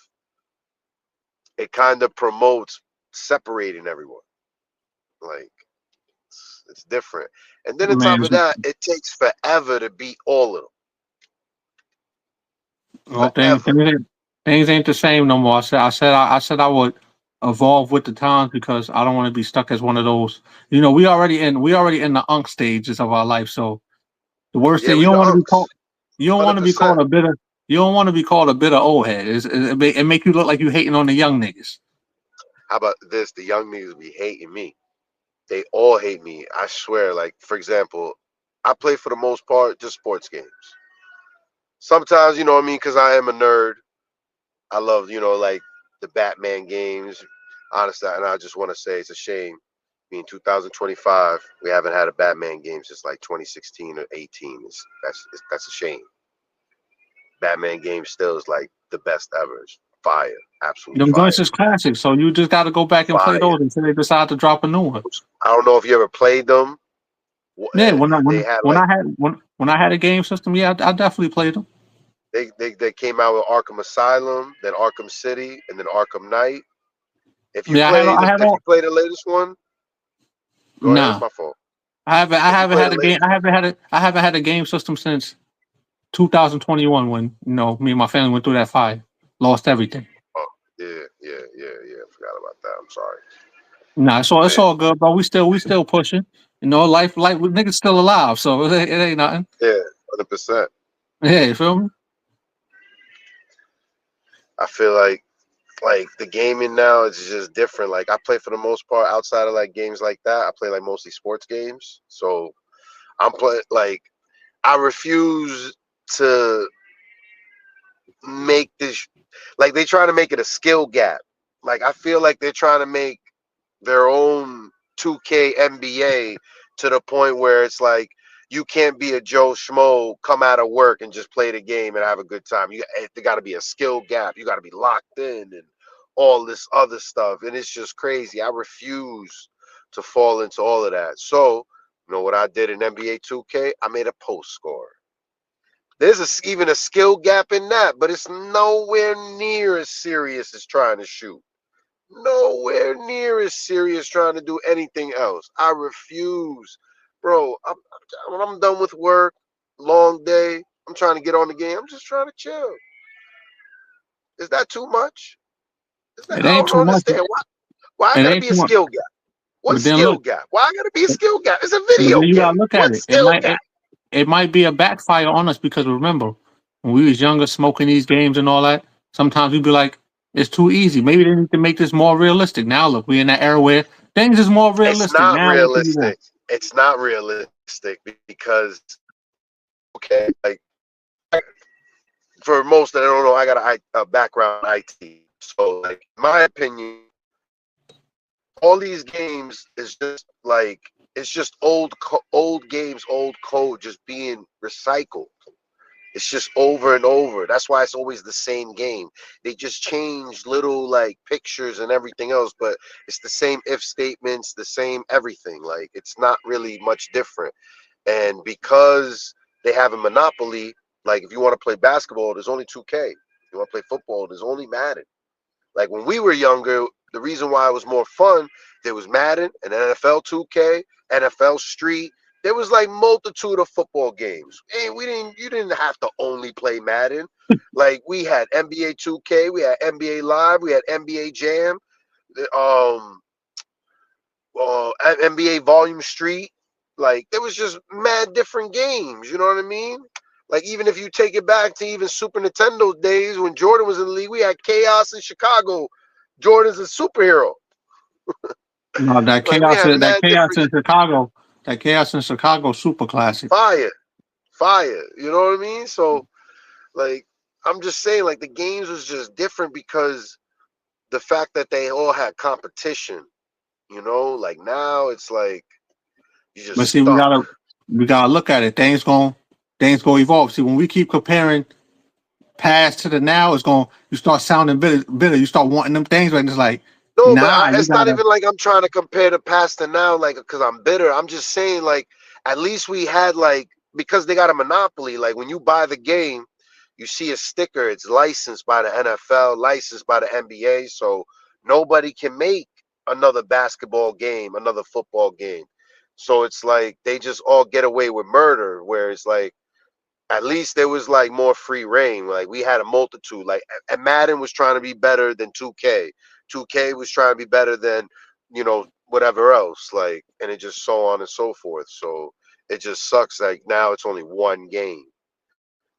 promotes separating everyone. Like it's different. And then on Man, top of that, it takes forever to beat all of them. well, things, Forever. things, ain't, things ain't the same no more. I said I would evolve with the times because I don't want to be stuck as one of those. You know, we already in the unk stages of our life. So the worst Yeah, thing we you the don't want to be unks. called, you don't want to be 100%. called a bitter. You don't want to be called a bitter old head. It make you look like you hating on the young niggas. How about this? The young niggas be hating me. They all hate me. I swear. Like, for example, I play for the most part just sports games. Sometimes, you know what I mean? Because I am a nerd. I love, like the Batman games. Honestly, and I just want to say it's a shame. I mean, 2025, we haven't had a Batman game since like 2016 or 18. That's a shame. Batman game still is like the best ever. It's fire. Absolute Them joints fire. is classic, so you just got to go back and play Fire. those until they decide to drop a new one. I don't know if you ever played them. Yeah, when I They when had when like I had when I had a game system, yeah, I definitely played them. they came out with Arkham Asylum, then Arkham City, and then Arkham Knight. Yeah, I had If all. you play the latest one, go ahead. It's Nah, my fault. I If you haven't play had the a game. latest one, I haven't had a game system since 2021 when me and my family went through that fire, lost everything. oh yeah. I forgot about that. I'm sorry, Nah, it's man. all good, bro. We still pushing. You know, life niggas still alive, so it ain't nothing. Yeah, 100%. Yeah, you feel me? I feel like the gaming now is just different. Like I play for the most part outside of like games like that. I play like mostly sports games. So I'm playing like I refuse to make this like they try to make it a skill gap. Like I feel like they're trying to make their own 2K NBA to the point where it's like you can't be a Joe Schmo, come out of work and just play the game and have a good time. There got to be a skill gap. You got to be locked in and all this other stuff. And it's just crazy. I refuse to fall into all of that. So, you know what I did in NBA 2K? I made a post score. There's even a skill gap in that, but it's nowhere near as serious as trying to shoot. Nowhere near as serious trying to do anything else. I refuse. Bro, when I'm done with work, long day, I'm trying to get on the game. I'm just trying to chill. Is that too much? It I ain't don't too much. understand. Why I It gotta ain't be too a much. skill gap? What But then skill look, gap? Why I gotta be a but skill gap? It's a then video you gotta game. look at What it. It skill might gap? it might be a backfire on us because remember, when we was younger, smoking these games and all that, sometimes we'd be like, it's too easy. Maybe they need to make this more realistic. Now look, we're in that era where things is more It's realistic. not Now what do you want? realistic. It's not realistic because okay, like for most that I don't know, I got a background in IT. So like in my opinion, all these games is just like it's just old games, old code just being recycled. It's just over and over. That's why it's always the same game. They just change little like pictures and everything else, but it's the same if statements, the same everything. Like it's not really much different. And because they have a monopoly, like if you want to play basketball, there's only 2K. If you want to play football, there's only Madden. Like when we were younger, the reason why it was more fun, there was Madden and NFL 2K, NFL Street. There was like multitude of football games. And you didn't have to only play Madden. Like we had NBA 2K, we had NBA Live, we had NBA Jam, um, NBA Volume Street. Like there was just mad different games. You know what I mean? Like even if you take it back to even Super Nintendo days when Jordan was in the league, we had Chaos in Chicago. Jordan's a superhero. No, Like we had that mad chaos different in Chicago, that chaos in Chicago, super classic. fire, fire. You know what I mean? So like I'm just saying, like the games was just different because the fact that they all had competition. You know, like now it's like you But just see, stuck. we gotta look at it. Things gonna evolve. See, when we keep comparing past to the now, it's going you start sounding bitter. You start wanting them things, but it's like, No, but nah, you it's not gotta. even like I'm trying to compare the past to now, like because I'm bitter. I'm just saying, like at least we had like because they got a monopoly. Like when you buy the game, you see a sticker. It's licensed by the NFL, licensed by the NBA, so nobody can make another basketball game, another football game. So it's like they just all get away with murder. Where it's like at least there was like more free reign. Like we had a multitude. Like and Madden was trying to be better than 2K. 2K was trying to be better than whatever else. Like and it just so on and so forth. So it just sucks. Like now it's only one game.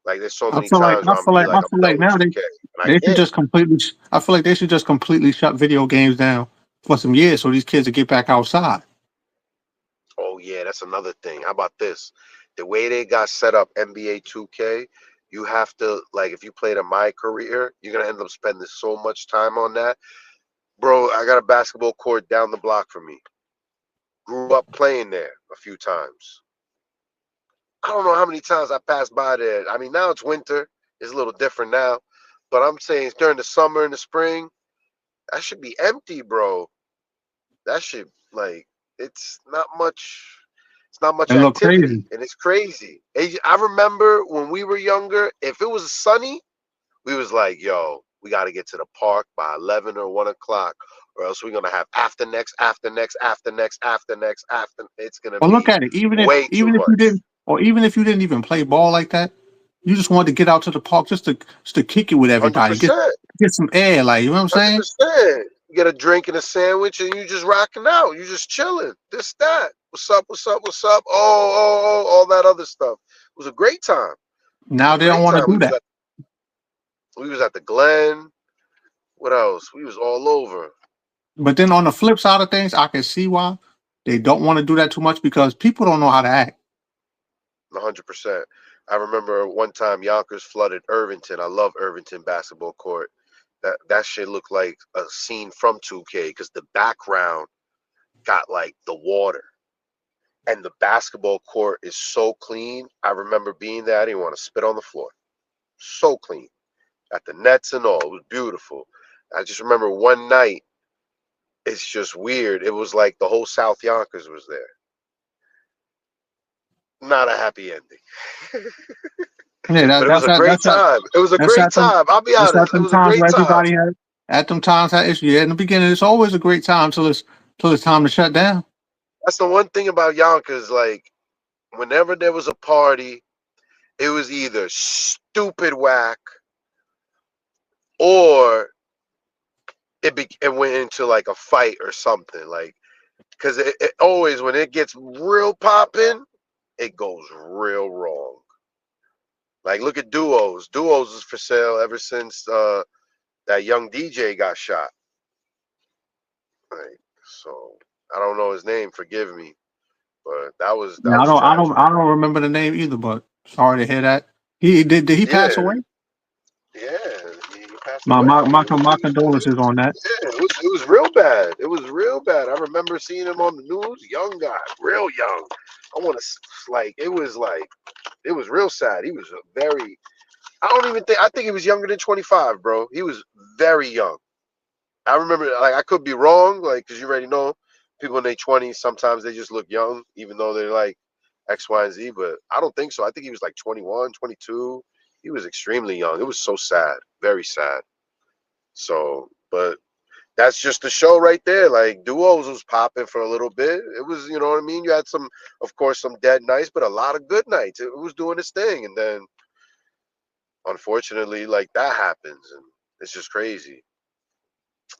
Like there's so many times where I'm be like I'm I feel done like with now 2K and I they should can't. just completely. I feel like they should just completely shut video games down for some years so these kids will get back outside. Oh yeah, that's another thing. How about this? The way they got set up NBA 2K, you have to like if you played in my career, you're gonna end up spending so much time on that. Bro, I got a basketball court down the block from me. Grew up playing there a few times. I don't know how many times I passed by there. I mean, now it's winter. It's a little different now. But I'm saying during the summer and the spring, that should be empty, bro. That should like it's not much it's not much And look activity crazy. and it's crazy. I remember when we were younger, if it was sunny, we was like, yo, we got to get to the park by 11 or 1 o'clock, or else we're going to have after next, after next, after next, after next, after. It's going to But look be at it. way too Even if you much. didn't, or even if you didn't even play ball like that, you just wanted to get out to the park just to kick it with everybody, 100%. get some air. Like you know what I'm saying? 100%. You get a drink and a sandwich and you just rocking out. You just chilling. This, that. What's up? What's up? What's up? All that other stuff. It was a great time. It Now was a they don't great want to time. do that. We was at the Glen. What else? We was all over. But then on the flip side of things, I can see why they don't want to do that too much because people don't know how to act. 100%. I remember one time Yonkers flooded Irvington. I love Irvington basketball court. That shit looked like a scene from 2K because the background got like the water. and the basketball court is so clean. I remember being there. I didn't want to spit on the floor. So clean. Got the nets and all. It was beautiful. I just remember one night. It's just weird. It was like the whole South Yonkers was there. Not a happy ending. Yeah, But it was a great time. It was a that's great at them time. I'll be that's at honest. It them was a times great where time. everybody had at them times had issue. Yeah, in the beginning, it's always a great time till it's time to shut down. That's the one thing about Yonkers. Like, whenever there was a party, it was either stupid whack or it went into like a fight or something. Like, because it always, when it gets real popping, it goes real wrong. Like, look at Duos. Duos is for sale ever since that young DJ got shot. Like, so I don't know his name. Forgive me, but that Yeah, was tragic. I don't remember the name either, but sorry to hear that. He did he pass Yeah, away? yeah, he passed away. My condolences on that. Yeah, it was real bad. It was real bad. I remember seeing him on the news. Young guy, real young. I want to like it was real sad. He was a very. I don't even think. I think he was younger than 25, bro. He was very young. I remember, like, I could be wrong, like, because you already know people in their 20s, sometimes they just look young, even though they're like X, Y, and Z. But I don't think so. I think he was like 21, 22. He was extremely young. It was so sad, very sad. So, but that's just the show right there. Like, Duos was popping for a little bit. It was, you know what I mean? You had some, of course, some dead nights, but a lot of good nights. It was doing its thing. And then, unfortunately, like, that happens. And it's just crazy.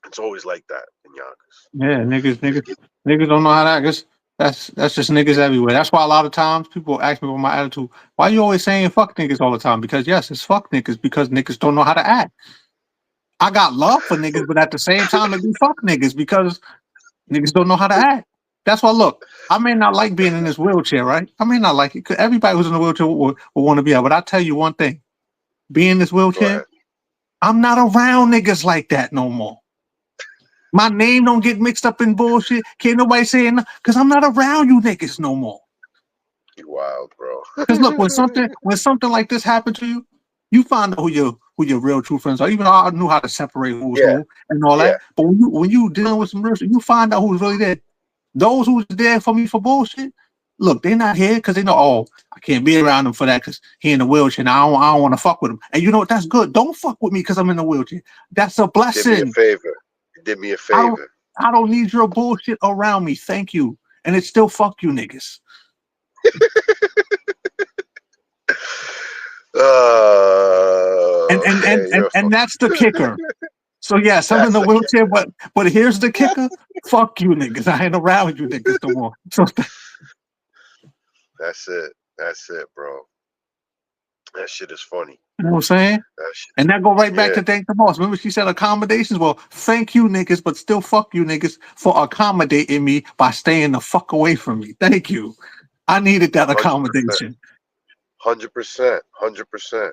It's always like that in Yonkers. Yeah, Just get niggas don't know how to act. That's just niggas everywhere. That's why a lot of times people ask me about my attitude. Why you always saying fuck niggas all the time? Because yes, it's fuck niggas because niggas don't know how to act. I got love for niggas, but at the same time, it be fuck niggas because niggas don't know how to act. That's why. Look, I may not like being in this wheelchair, right? I may not like it. 'Cause everybody who's in a wheelchair will want to be out. But I tell you one thing: being in this go wheelchair, ahead. I'm not around niggas like that no more. My name don't get mixed up in bullshit. Can't nobody say it because I'm not around you niggas no more. You wild, bro. Because look, when something like this happened to you, you find out who your real true friends are. Even though I knew how to separate who was Yeah, who and all yeah. that. But when you dealing with some real shit, you find out who's really there. Those who's there for me for bullshit, look, they're not here because they know, oh, I can't be around him for that because he in a wheelchair and I don't want to fuck with him. And you know what? That's good. Don't fuck with me because I'm in a wheelchair. That's a You did me a blessing. favor. You did me a I don't favor. I don't need your bullshit around me. Thank you. And it's still fuck you niggas. Man, you're a And fuck. that's the kicker. So yes, I'm in That's the the wheelchair, kicker. but here's the kicker. Fuck you niggas. I ain't around you niggas no more. So That's it. That's it, bro. That shit is funny. you know what I'm saying? That shit. And that go right back Yeah. to thank the boss. Remember she said accommodations? Well, thank you niggas, but still fuck you niggas for accommodating me by staying the fuck away from me. Thank you. I needed that 100%. accommodation. 100%. 100%.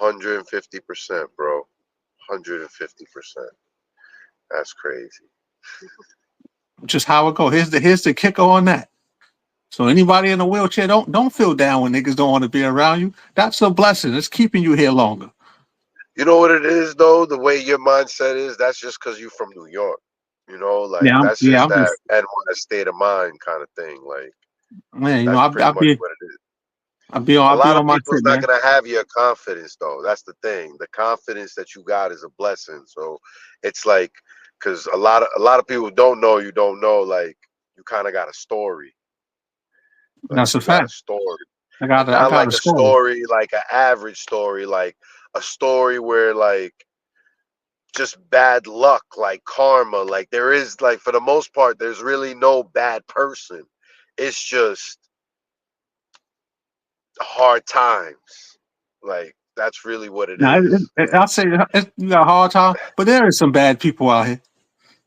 150%, bro. 150%. That's crazy. Just how it go. Here's the kicker on that. So anybody in a wheelchair, don't feel down when niggas don't want to be around you. That's a blessing. It's keeping you here longer. You know what it is, though? The way your mindset is, that's just because you're from New York. You know, like, that's just I'm that just NY state of mind kind of thing. Like, man, you know, that's pretty much what it is. A I'll be lot on of my people's shit, not man. gonna have your confidence though. That's the thing. The confidence that you got is a blessing. So it's like, because a lot of people don't know you don't know. Like, you kind of got a story. Like, That's a you got a fact. story, and I not got a like a story. story like an average story. Like a story where like just bad luck, like karma. Like, there is, like, for the most part, there's really no bad person. It's just hard times. Like, that's really what it Now, is. I'll say you got a hard time, but there is some bad people out here.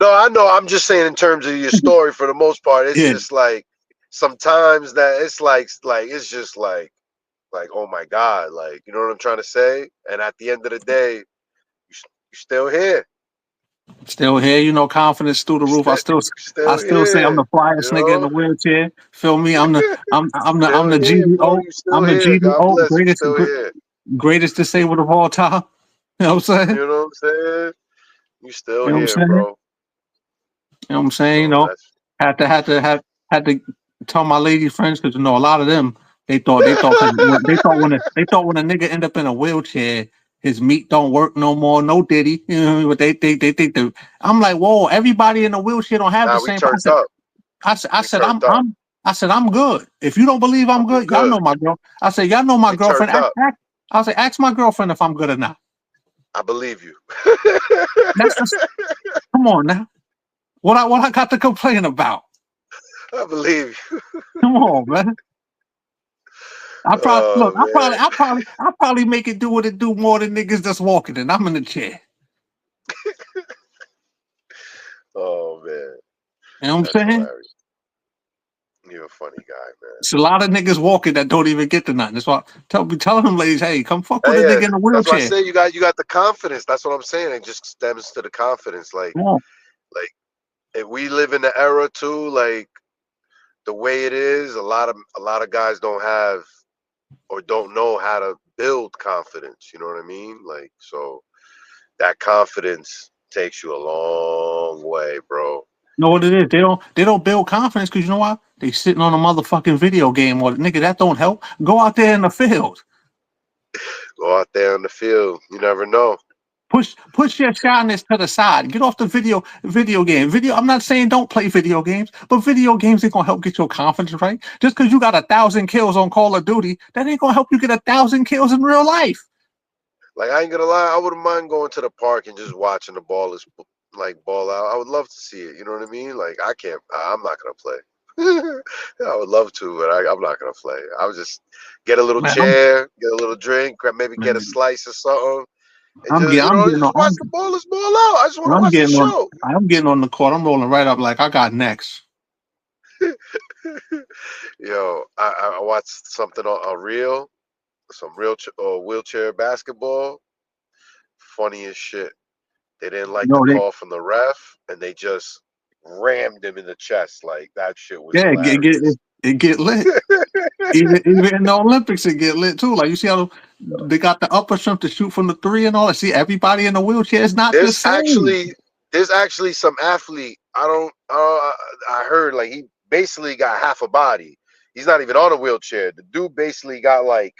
No, I know. I'm just saying in terms of your story. For the most part, it's Yeah. just like sometimes that it's like it's just like, oh my god, like, you know what I'm trying to say. And at the end of the day, you still here. Still here, you know, confidence through the roof. I Still still say I'm here. the flyest You nigga in the know, wheelchair. Feel me? I'm still the here, bro. GDO. You still I'm the here. God GDO, bless. You still here. greatest disabled of all time. You know what I'm saying? You know what I'm saying? You still You know what I'm here, saying? bro. You know what I'm saying? You So know, that's had to tell my lady friends because you know a lot of them they thought when a nigga end up in a wheelchair, his meat don't work no more, no diddy. You know, but they think that I'm like, whoa, everybody in a wheelchair don't have the nah. We same. turned up. I We said turned up. I said I'm good. If you don't believe I'm You good, y'all good. know my girl. I said y'all know my We turned girlfriend. up. I say ask my girlfriend if I'm good or not. I believe you. That's just come on now. What I got to complain about? I believe you. Come on, man. Oh man. I probably make it do what it do more than niggas that's walking and I'm in the chair. Oh man. You know what I'm That's saying? hilarious. You're a funny guy, man. It's a lot of niggas walking that don't even get to nothing. That's why telling them ladies, hey, come fuck with a Yeah, nigga in a that's why I wheelchair. say you got the confidence. That's what I'm saying. It just stems to the confidence. Come on. Like if we live in the era too, like the way it is, a lot of guys don't have or don't know how to build confidence. You know what I mean? Like so that confidence takes you a long way, bro. You know what it is? They don't build confidence because you know why? They sitting on a motherfucking video game or nigga, that don't help. Go out there in the field. Go out there in the field. You never know. Push your shyness to the side. Get off the video game. I'm not saying don't play video games, but video games ain't gonna help get your confidence right. Just because you got 1,000 kills on Call of Duty, that ain't gonna help you get 1,000 kills in real life. Like I ain't gonna lie, I wouldn't mind going to the park and just watching the ballers like ball out. I would love to see it. You know what I mean? Like I can't. I'm not gonna play. I would love to, but I'm not gonna play. I would just get a little Man, chair, get a little drink, maybe get a man, slice or something, and just I'm getting just watch the ballers ball out. I just want to I'm watch the getting on show. I'm getting on the court. I'm rolling right up like I got next. Yo, I watched something on a reel, some real wheelchair basketball. Funny as shit. They didn't like the No, they call from the ref, and they just rammed him in the chest. Like that shit was yeah, hilarious. it get lit. Even in the Olympics, it get lit too. Like you see how they got the upper shrimp to shoot from the three and all that. See, everybody in the wheelchair is not the There's same. actually there's actually some athlete. I don't. I heard like he basically got half a body. He's not even on a wheelchair. The dude basically got like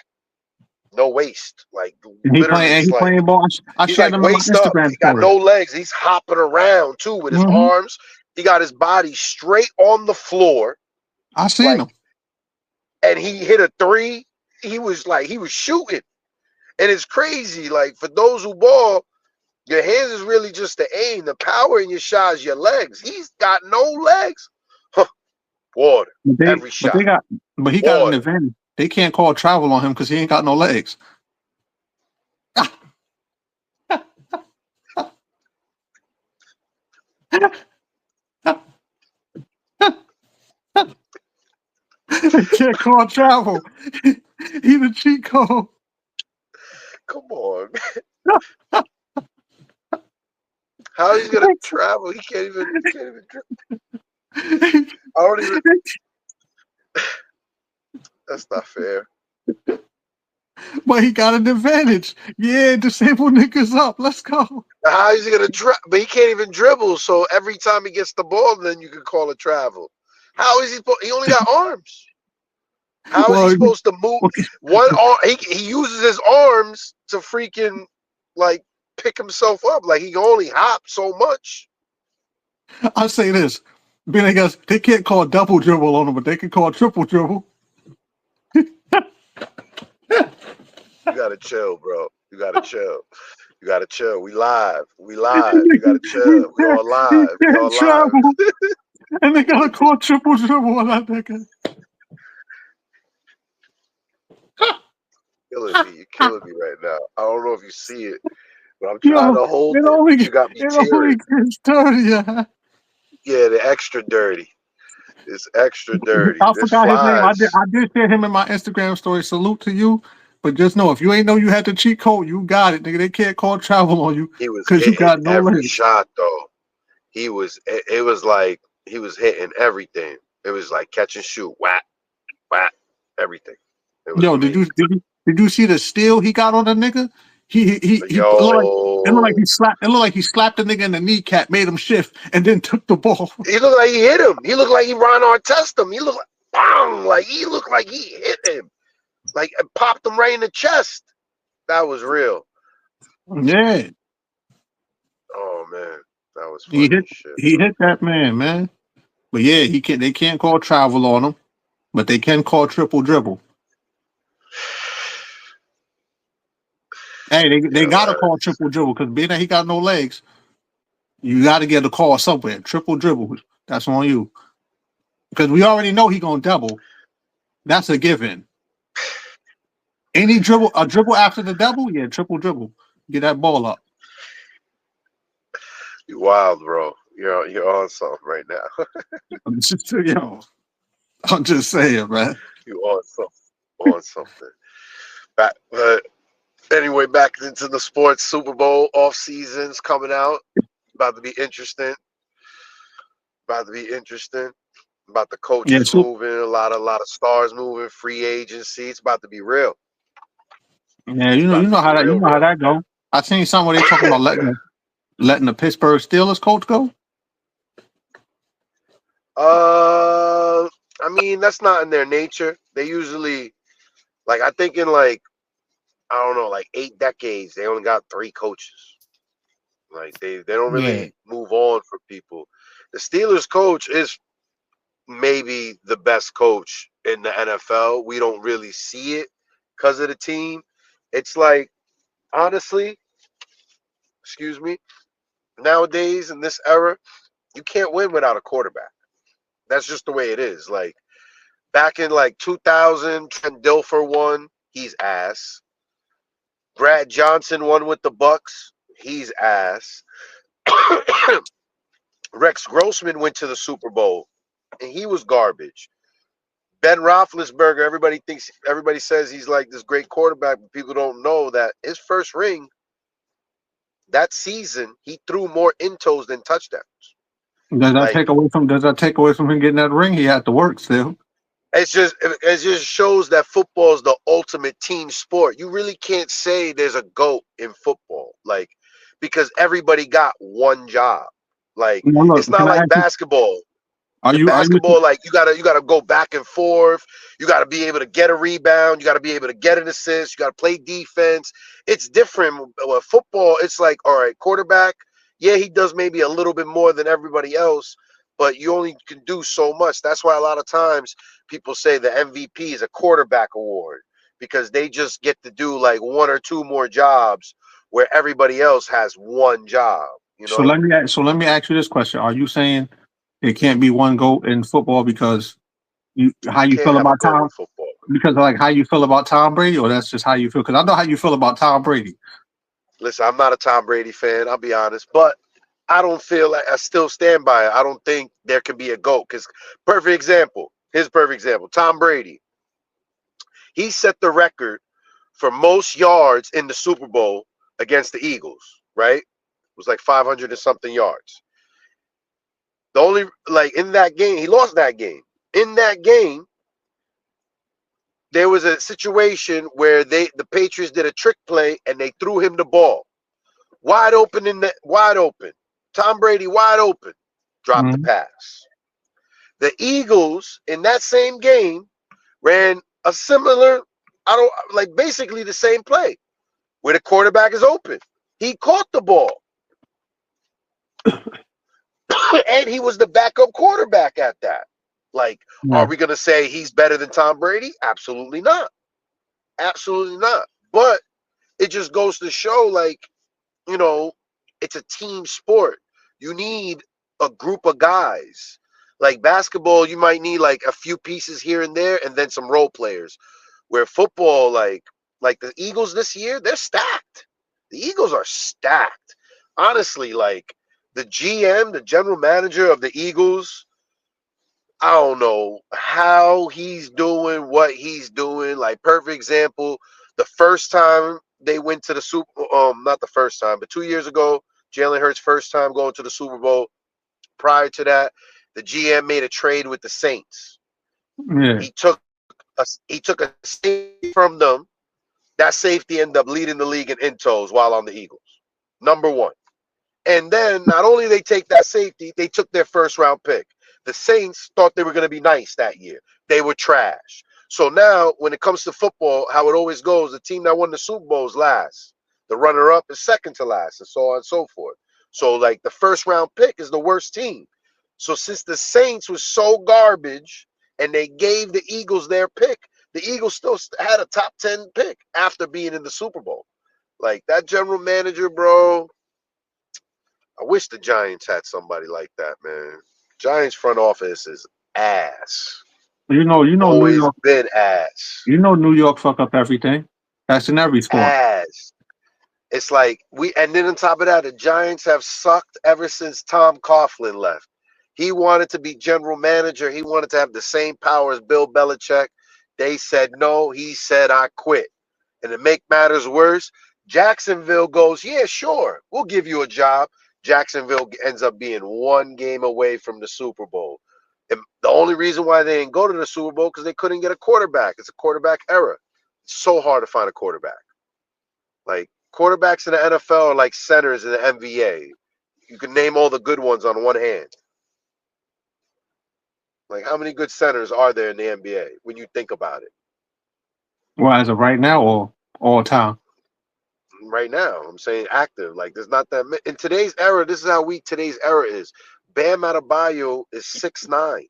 no waist. Like literally, He playing ball. I he's shared like them in my waist up. Instagram He got story. no legs. He's hopping around too with his Hmm. arms. He got his body straight on the floor, I seen like, them. and he hit a three. He was shooting, and it's crazy. Like for those who ball, your hands is really just the aim. The power in your shot is your legs. He's got no legs. Huh. Water. Every But shot. he got an Water. advantage. They can't call travel on him because he ain't got no legs. They can't call travel. He the cheat code. Come on. How he's gonna travel? He can't even. He can't even. I don't even. That's not fair. But he got an advantage. Yeah, disable niggas up. Let's go. How is he gonna But he can't even dribble. So every time he gets the ball, then you can call it travel. How is he? He only got arms. How is he Well, supposed to move okay. one arm? He uses his arms to freaking like pick himself up. Like he can only hop so much. I'll say this. Being I guess they can't call double dribble on him, but they can call triple dribble. You gotta chill, bro. You gotta chill. You gotta chill. We live. We live. You gotta chill. We all live. We Can't all live. travel. And they gotta call triple dribble on that nigga. Killing me. You're killing me right now. I don't know if you see it, but I'm trying Yo, to hold it. But you got me it only tearing. gets dirtier. Yeah, the extra dirty. It's extra dirty. I This forgot his name. flies. I did share him in my Instagram story. Salute to you. But just know, if you ain't know you had the cheat code, you got it, nigga. They can't call travel on you He was because you hitting got no every legs. shot though. It was like he was hitting everything. It was like catch and shoot, whack, whack, everything. It was Yo, did you amazing. did you did you see the steal he got on the nigga? He it looked like Yo, he slapped the nigga in the kneecap, made him shift, and then took the ball. he looked like he hit him. He looked like he Ron Artest him. He looked like bang, like he looked like he hit him, like it popped him right in the chest. That was real. Yeah, Oh man, that was he funny hit as shit, he hit that man. But yeah, he can't. They can't call travel on him, but they can call triple dribble. Hey, they bro. gotta call triple dribble because being that he got no legs, you got to get a call somewhere. Triple dribble, that's on you because we already know he gonna double. That's a given. Any dribble, a dribble after the double, yeah, triple dribble. Get that ball up. You wild, bro. You're on something right now. Yo, I'm just saying, man. You on something. On something. Back, anyway, back into the sports. Super Bowl off seasons coming out. About to be interesting. About to be interesting. About the Yeah, coaches so moving. A lot of stars moving. Free agency. It's about to be real. yeah, It's you about to know be how that, real, real. go. I seen somewhere they talking about letting the Pittsburgh Steelers coach go. I mean that's not in their nature. They usually I think in I don't know 8 decades they only got 3 coaches. Like they don't Yeah, really move on for people. The Steelers coach is maybe the best coach in the NFL. We don't really see it because of the team. It's like honestly, excuse me, nowadays in this era, you can't win without a quarterback. That's just the way it is. Like back in 2000, Trent Dilfer won. He's ass. Brad Johnson won with the Bucks. He's ass. Rex Grossman went to the Super Bowl, and he was garbage. Ben Roethlisberger, everybody says he's like this great quarterback, but people don't know that his first ring that season he threw more intos than touchdowns. Like does that take away from him getting that ring? He had to work still. it just shows that football is the ultimate team sport. You really can't say there's a GOAT in football, because everybody got one job. Like Now it's look, not can I like ask you? basketball. In Are you? basketball, you gotta go back and forth. You gotta be able to get a rebound. You gotta be able to get an assist. You gotta play defense. It's different. With football, it's like, all right, quarterback. Yeah, he does maybe a little bit more than everybody else, but you only can do so much. That's why a lot of times people say the MVP is a quarterback award because they just get to do like one or two more jobs where everybody else has one job. You know, So let me ask you this question: are you saying it can't be one goat in football because how you you can't feel have a about GOAT Tom? in football. Because of, like how you feel about Tom Brady, or that's just how you feel? Because I know how you feel about Tom Brady. Listen, I'm not a Tom Brady fan. I'll be honest, but I don't feel like I still stand by it. I don't think there can be a GOAT because perfect example. Here's a perfect example. Tom Brady. He set the record for most yards in the Super Bowl against the Eagles, right? It was like 500 and something yards. The only in that game, he lost that game. In that game, there was a situation where the Patriots did a trick play and they threw him the ball. Wide open. Tom Brady wide open. Dropped the Mhm. pass. The Eagles in that same game ran a similar, I don't basically the same play where the quarterback is open. He caught the ball. And he was the backup quarterback at that. Are Yeah. we gonna say he's better than Tom Brady? Absolutely not. Absolutely not. But it just goes to show, you know, it's a team sport. You need a group of guys. Like basketball, you might need a few pieces here and there, and then some role players. Where football, like the Eagles this year, they're stacked. The Eagles are stacked. Honestly, the GM, the general manager of the Eagles, I don't know how he's doing what he's doing. Like perfect example, The first time they went to the Super, not the first time, but 2 years ago, Jalen Hurts' first time going to the Super Bowl. Prior to that, the GM made a trade with the Saints. Yeah. He took a safety from them. That safety ended up leading the league in intos while on the Eagles. Number one. And then not only they take that safety, they took their first round pick. The Saints thought they were going to be nice that year. They were trash. So now, when it comes to football, how it always goes, the team that won the Super Bowl is last. The runner-up is second to last, and so on and so forth. So, like, the first round pick is the worst team. So since the Saints was so garbage and they gave the Eagles their pick, the Eagles still had a top 10 pick after being in the Super Bowl. Like, that general manager, bro, I wish the Giants had somebody like that, man. Giants front office is ass. New Always York. been ass. New York fuck up everything. That's in every sport. Ass. It's like and then on top of that, the Giants have sucked ever since Tom Coughlin left. He wanted to be general manager. He wanted to have the same power as Bill Belichick. They said no. He said, I quit. And to make matters worse, Jacksonville goes, yeah, sure, we'll give you a job. Jacksonville ends up being one game away from the Super Bowl. And the only reason why they didn't go to the Super Bowl because they couldn't get a quarterback. It's a quarterback era. It's so hard to find a quarterback. Like, quarterbacks in the NFL are like centers in the NBA. You can name all the good ones on one hand. Like, how many good centers are there in the NBA when you think about it? Well, as of right now or all time? Right now, I'm saying active. Like, there's not that many. In today's era, this is how weak today's era is. Bam Adebayo is 6'9".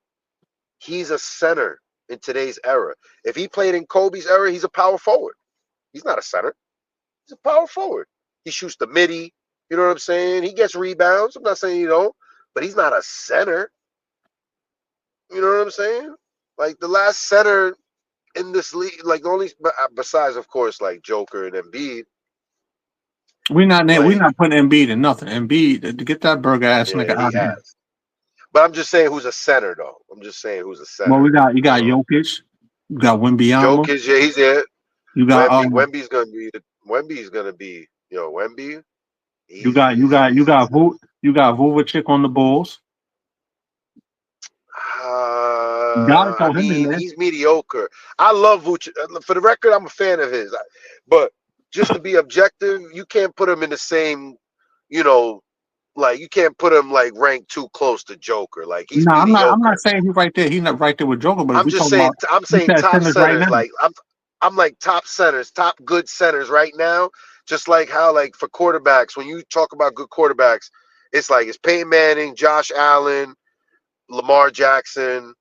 He's a center in today's era. If he played in Kobe's era, he's a power forward. He's not a center. He's a power forward. He shoots the midi. You know what I'm saying? He gets rebounds. I'm not saying you don't, but he's not a center. You know what I'm saying? Like, the last center in this league, like, the only besides, of course, like Joker and Embiid. We're Like, not putting Embiid in nothing. Embiid, to get that burger ass yeah, nigga he out of here. has. But I'm just saying who's a center, though. I'm just saying who's a Well, center. you got Jokic, you got Wembyama, Jokic, yeah, he's there. you got Wemby's gonna be, Wemby. you got Vucevic on the Bulls. You gotta I throw him in mean, there. he's mediocre. I love Vucevic. For the record, I'm a fan of his. But just to be objective, you can't put him in the same, like, you can't put him like ranked too close to Joker. Like, he's No, I'm not mediocre. saying he's right there. He's not right there with Joker. But if I'm we just talking saying. about I'm you saying said top centers right centers. now. Like, I'm like top centers, top good centers right now. Just like how, like, for quarterbacks, when you talk about good quarterbacks, it's like it's Peyton Manning, Josh Allen, Lamar Jackson,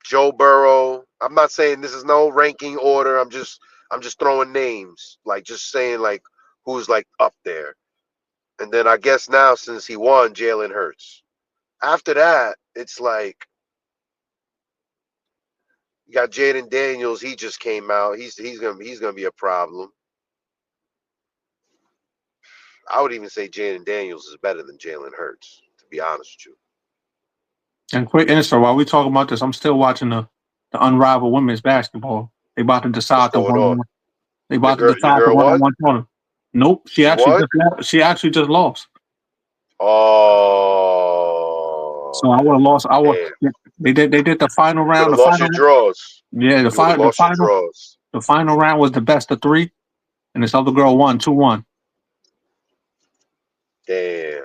Joe Burrow. I'm not saying this is no ranking order. I'm just throwing names, like, just saying, like, who's like up there. And then I guess now, since he won, Jalen Hurts. After that, it's like you got Jaden Daniels. He just came out. He's gonna be a problem. I would even say Jaden Daniels is better than Jalen Hurts, to be honest with you. And quick answer while we talking about this, I'm still watching the unrivaled women's basketball. They about to What's decide the going on? one. They Your about to girl, your decide the girl won. one-on-one tournament. Nope, She won. she actually just lost. So I Oh, would have lost. damn! They did the final You would round. have lost your draws. Yeah, You would have lost your draws. the final round was the best of three, and this other girl won 2-1. Damn.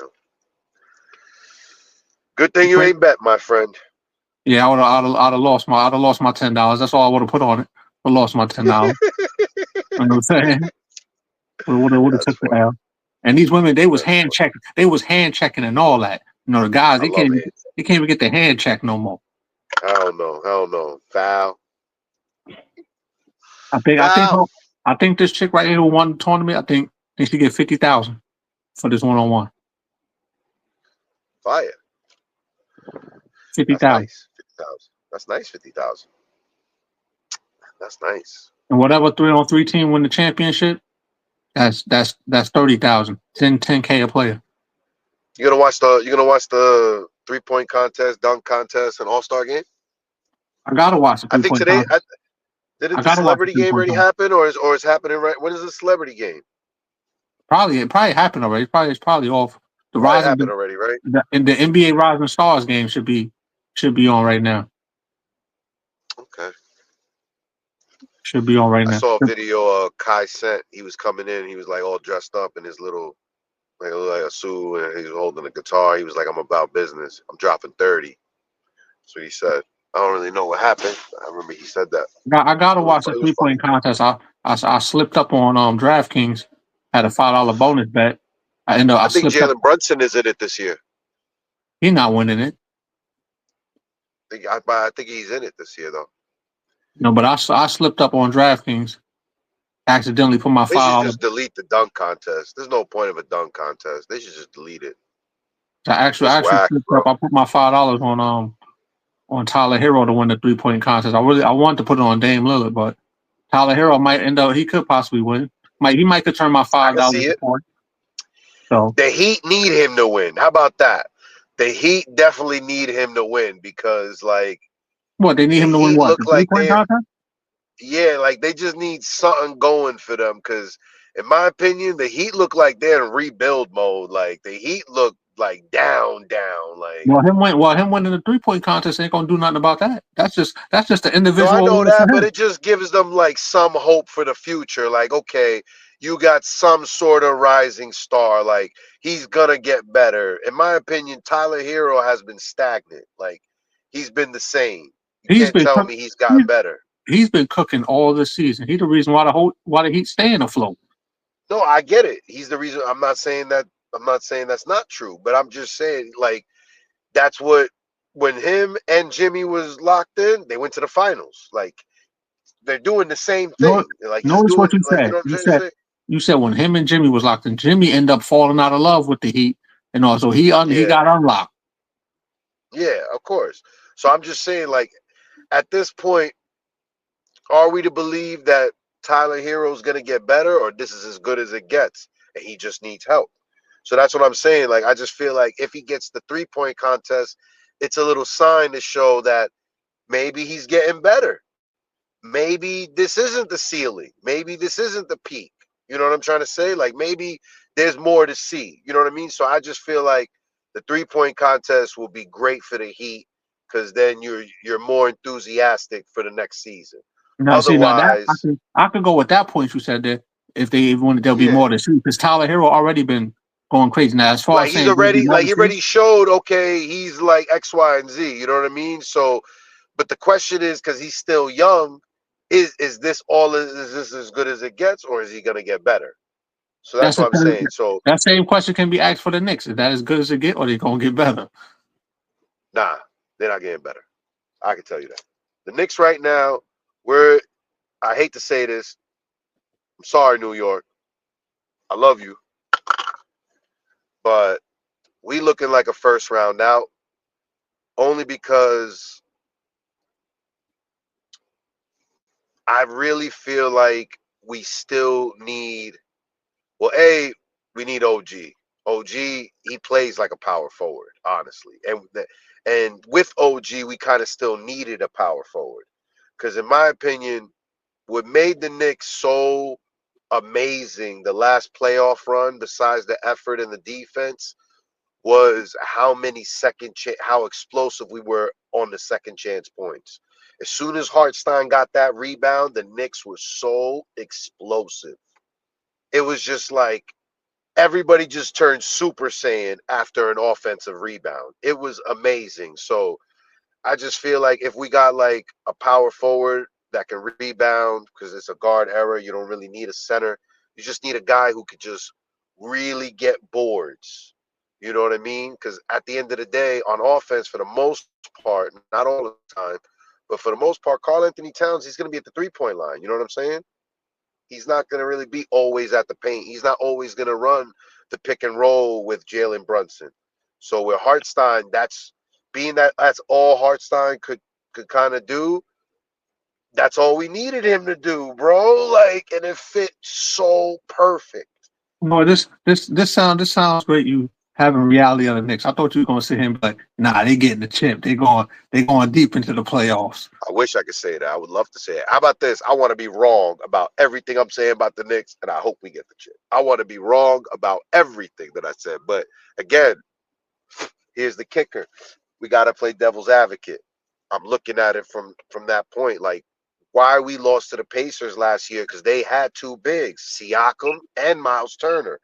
Good thing you ain't bet, my friend. Yeah, I'd have lost my $10. That's all I would have put on it. I lost my $10. You know what I'm saying? Would have That's took the funny. L. And these women, they was That's hand funny. checking. They was hand checking and all that. You know, the guys, I love it. they can't even get the hand check no more. I don't know. I don't know. Foul. I think I think Foul. I think this chick right here who won the tournament, I think she get 50,000 for this 1-on-1. Fire. Fifty That's thousand. nice. 50,000. That's nice. 50,000. That's nice. And whatever 3-on-3 team win the championship, that's 30,000. 10K a player. You're gonna watch the 3-point contest, dunk contest, and All-Star game. I gotta watch the I think 3-point today. contest. Didn't I the gotta watch the celebrity game 3-point already contest. happen, or is happening right? When is the celebrity game? It probably happened already. It's probably off. The Probably rising happened already, right? in the NBA Rising Stars game should be on right now. Okay. Should be on right I now. saw a video Kai sent. He was coming in. He was like all dressed up in his little like a suit, and he was holding a guitar. He was like, "I'm about business. I'm dropping 30." So he said. I don't really know what happened. I remember he said that. I gotta watch the It was 3-point funny. contest. I slipped up on DraftKings. Had a $5 bonus bet. I I think slipped up. Jalen Brunson is in it this year. He not winning it. I think he's in it this year though. No, but I slipped up on DraftKings. Accidentally put my They should $5. just delete the dunk contest. There's no point of a dunk contest. They should just delete it. I It's actually whack, slipped up. bro. I put my $5 on Tyler Hero to win the 3-point contest. I wanted to put it on Dame Lillard, but Tyler Hero might end up. He could possibly win. He might could turn my I five can dollars see to it. 4. So The Heat need him to win. How about that? The Heat definitely need him to win because like what they need the him to win? Heat What, look the like 3-point they're contest? like they just need something going for them because in my opinion, the Heat look like they're in rebuild mode. Like the Heat look like down. Like Him winning the 3-point contest ain't gonna do nothing about that. That's just the no, I individual know award for that, but him. it just gives them like some hope for the future. Like, okay, you got some sort of rising star. Like, he's gonna get better. In my opinion, Tyler Hero has been stagnant. Like, he's been the same. You He's can't been tell cook- me he's he's, gotten better. he's been cooking all this season. He's the reason why the Heat staying afloat. No, I get it. He's the reason. I'm not saying that. I'm not saying that's not true, but I'm just saying like that's what when him and Jimmy was locked in, they went to the finals. Like they're doing the same No, thing. Like just notice doing what you like you said. know what I'm trying to say? You said when him and Jimmy was locked in, Jimmy ended up falling out of love with the Heat, and also he Yeah, got unlocked. yeah, of course. So I'm just saying, like, at this point, are we to believe that Tyler Hero's gonna get better, or this is as good as it gets, and he just needs help? So that's what I'm saying. Like, I just feel like if he gets the 3-point contest, it's a little sign to show that maybe he's getting better. Maybe this isn't the ceiling. Maybe this isn't the peak. You know what I'm trying to say? Like maybe there's more to see. You know what I mean? So I just feel like the 3-point contest will be great for the Heat because then you're more enthusiastic for the next season. Now, see, now that Otherwise, I could go with that point you said there. If they even want, there'll be yeah, more to see because Tyler Hero already been going crazy. Now, as far like as saying there'll be more like to he see, already showed okay, he's like X, Y, and Z. You know what I mean? So, but the question is because he's still young, is this all? Is this as good as it gets, or is he gonna get better? So that's that's what the I'm saying. So that same question can be asked for the Knicks. Is that as good as it get, or they gonna get better? nah, they're not getting better. I can tell you that. The Knicks right now, we're I hate to say this. I'm sorry, New York. I love you, but we looking like a first round out only because I really feel like we still need well, we need OG. OG, he plays like a power forward, honestly. And with OG, we kind of still needed a power forward. Because in my opinion, what made the Knicks so amazing the last playoff run, besides the effort and the defense, was how many how explosive we were on the second chance points. As soon as Hartstein got that rebound, the Knicks were so explosive. It was just like everybody just turned Super Saiyan after an offensive rebound. It was amazing. So I just feel like if we got like a power forward that can rebound, because it's a guard era, you don't really need a center. You just need a guy who could just really get boards. You know what I mean? Because at the end of the day, on offense, for the most part, not all the time, but for the most part, Carl Anthony Towns, he's going to be at the 3-point line. You know what I'm saying? He's not going to really be always at the paint. He's not always going to run the pick and roll with Jalen Brunson. So with Hartstein, that's all Hartstein could kind of do. That's all we needed him to do, bro. Like, and it fit so perfect. No, this sounds great. You having reality of the Knicks. I thought you were gonna sit here and be like, nah, they getting the chip. They going deep into the playoffs. I wish I could say that. I would love to say it. How about this? I want to be wrong about everything I'm saying about the Knicks, and I hope we get the chip. I want to be wrong about everything that I said. But again, here's the kicker. We got to play devil's advocate. I'm looking at it from that point. Like, why we lost to the Pacers last year? Because they had two bigs, Siakam and Miles Turner.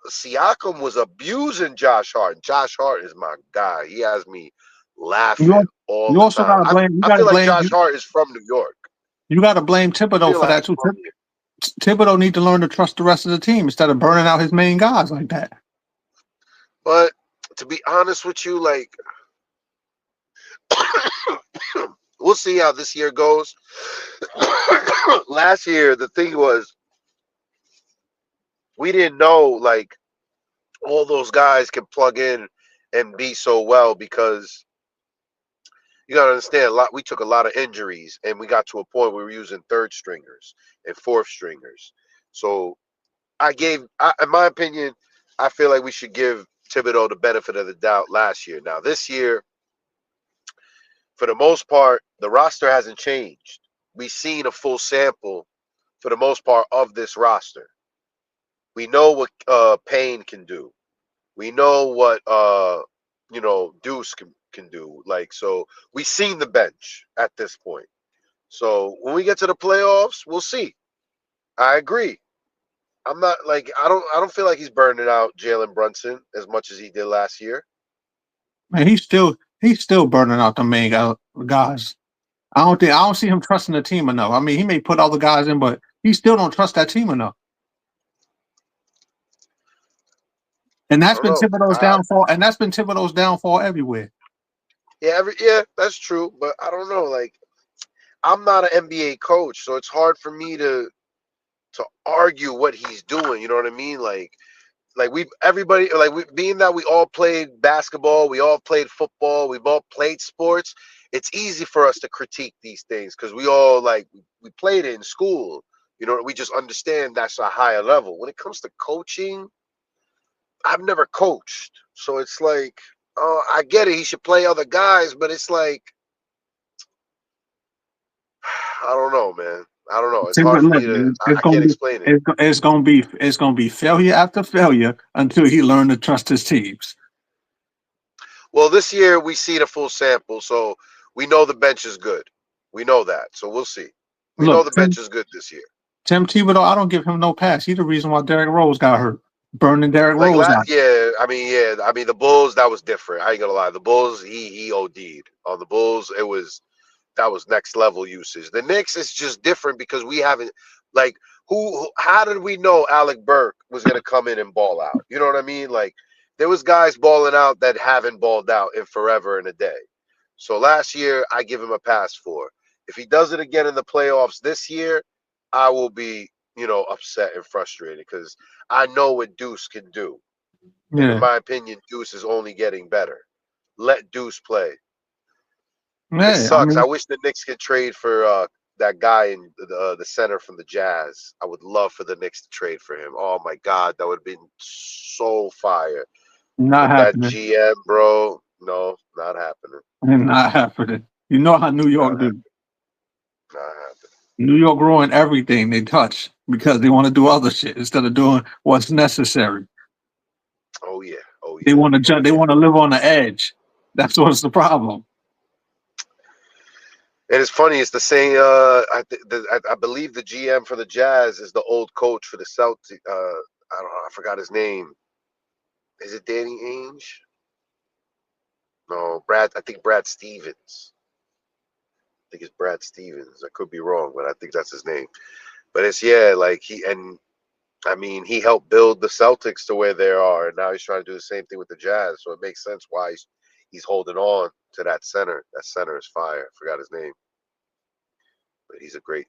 Siakam was abusing Josh Hart. And Josh Hart is my guy. He has me You laughing al- all you the also time. gotta blame you I gotta feel like blame Josh Hart is from New York. you gotta blame I Thibodeau feel for like that he's too. from here. Thibodeau need to learn to trust the rest of the team instead of burning out his main guys like that. But to be honest with you, like we'll see how this year goes. Last year, the thing was we didn't know like all those guys can plug in and be so well because you gotta understand a lot. We took a lot of injuries, and we got to a point where we were using third stringers and fourth stringers. So in my opinion, I feel like we should give Thibodeau the benefit of the doubt last year. Now this year, for the most part, the roster hasn't changed. We've seen a full sample for the most part of this roster. We know what Payne can do. We know what Deuce can do. Like so, we've seen the bench at this point. So when we get to the playoffs, we'll see. I agree. I'm not like I don't feel like he's burning out Jalen Brunson as much as he did last year. Man, he's still burning out the main guys. I don't see him trusting the team enough. I mean, he may put other guys in, but he still don't trust that team enough. And I that's don't been know. Thibodeau's downfall. And that's been Thibodeau's downfall everywhere. Yeah, that's true, but I don't know. Like I'm not an NBA coach, so it's hard for me to argue what he's doing. You know what I mean? Like we everybody like we being that we all played basketball, we all played football, we've all played sports. It's easy for us to critique these things because we all like we played it in school. You know, we just understand that's a higher level. When it comes to coaching, I've never coached, so it's like, I get it. He should play other guys, but it's like, I don't know, man. I don't know. It's See, hard but for look, me to. it's I gonna can't be explain it. it's gonna be failure after failure until he learn to trust his teams. Well, this year we see the full sample, so we know the bench is good. We know that, so we'll see. We know Look, the bench Tim, is good this year. Tim Tebow, I don't give him no pass. He's the reason why Derrick Rose got hurt, burning Derrick Like Rose out. yeah. I mean the Bulls that was different. I ain't gonna lie. The Bulls he OD'd on the Bulls. That was next level usage. The Knicks is just different because we haven't like how did we know Alec Burke was gonna come in and ball out? You know what I mean? Like there was guys balling out that haven't balled out in forever and a day. So last year I give him a pass for. If he does it again in the playoffs this year, I will be, upset and frustrated because I know what Deuce can do. And in Yeah, my opinion, Deuce is only getting better. Let Deuce play. It yeah. I sucks. I mean, wish the Knicks could trade for that guy in the center from the Jazz. I would love for the Knicks to trade for him. Oh my God, that would have been so fire. not But that happening. GM, bro, no, not happening. Not happening. You know how New Not York happening. do. Not happening. New York ruin everything they touch because they want to do other shit instead of doing what's necessary. Oh yeah. Oh They yeah. want to Oh they yeah. want to live on the edge. That's what's the problem. And it's funny. It's the same. I believe the GM for the Jazz is the old coach for the Celtics. I don't know. I forgot his name. Is it Danny Ainge? No, Brad. I think Brad Stevens. I think it's Brad Stevens. I could be wrong, but I think that's his name. But it's like I mean he helped build the Celtics to where they are, and now he's trying to do the same thing with the Jazz. So it makes sense why he's holding on to that center. That center is fire. I forgot his name, but he's a good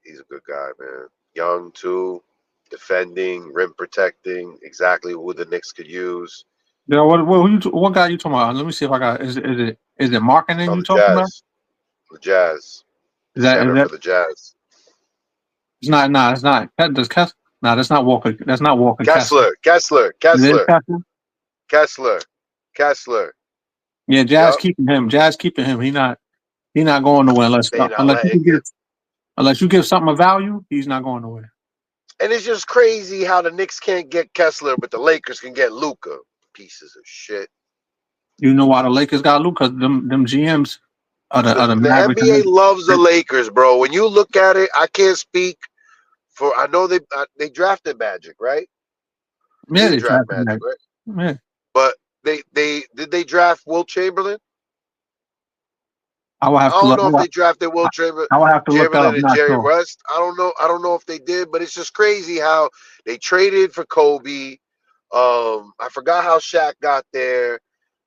guy, man. Young too, defending, rim protecting, exactly who the Knicks could use Yeah, what guy you talking about? Let me see if I got. Is it marketing on you the talking about? Jazz. The Jazz, the Is center for that the Jazz. it's not? Nah, it's not. Does Kessler? Nah, that's not Walker. That's not Walker Kessler. Kessler, Kessler, Is it Kessler, Kessler? Kessler. Kessler. Yeah, Jazz Yep. keeping him. Jazz keeping him. He not going nowhere They not unless you letting can him. unless you give something of value. He's not going nowhere. And it's just crazy how the Knicks can't get Kessler, but the Lakers can get Luca. Pieces of shit. You know why the Lakers got Luke? Because them GMs are the The Mavericks. NBA loves the Lakers, bro. When you look at it, I can't speak for. I know they drafted Magic, right? They Yeah, didn't they draft drafted Magic, that. right? Yeah, But they did they draft Will Chamberlain? I will I have to don't look. know if they drafted Will Chamberlain, I will have to look that up. Chamberlain I'm and not Jerry sure. West. I don't know. I don't know if they did, but it's just crazy how they traded for Kobe. I forgot how Shaq got there.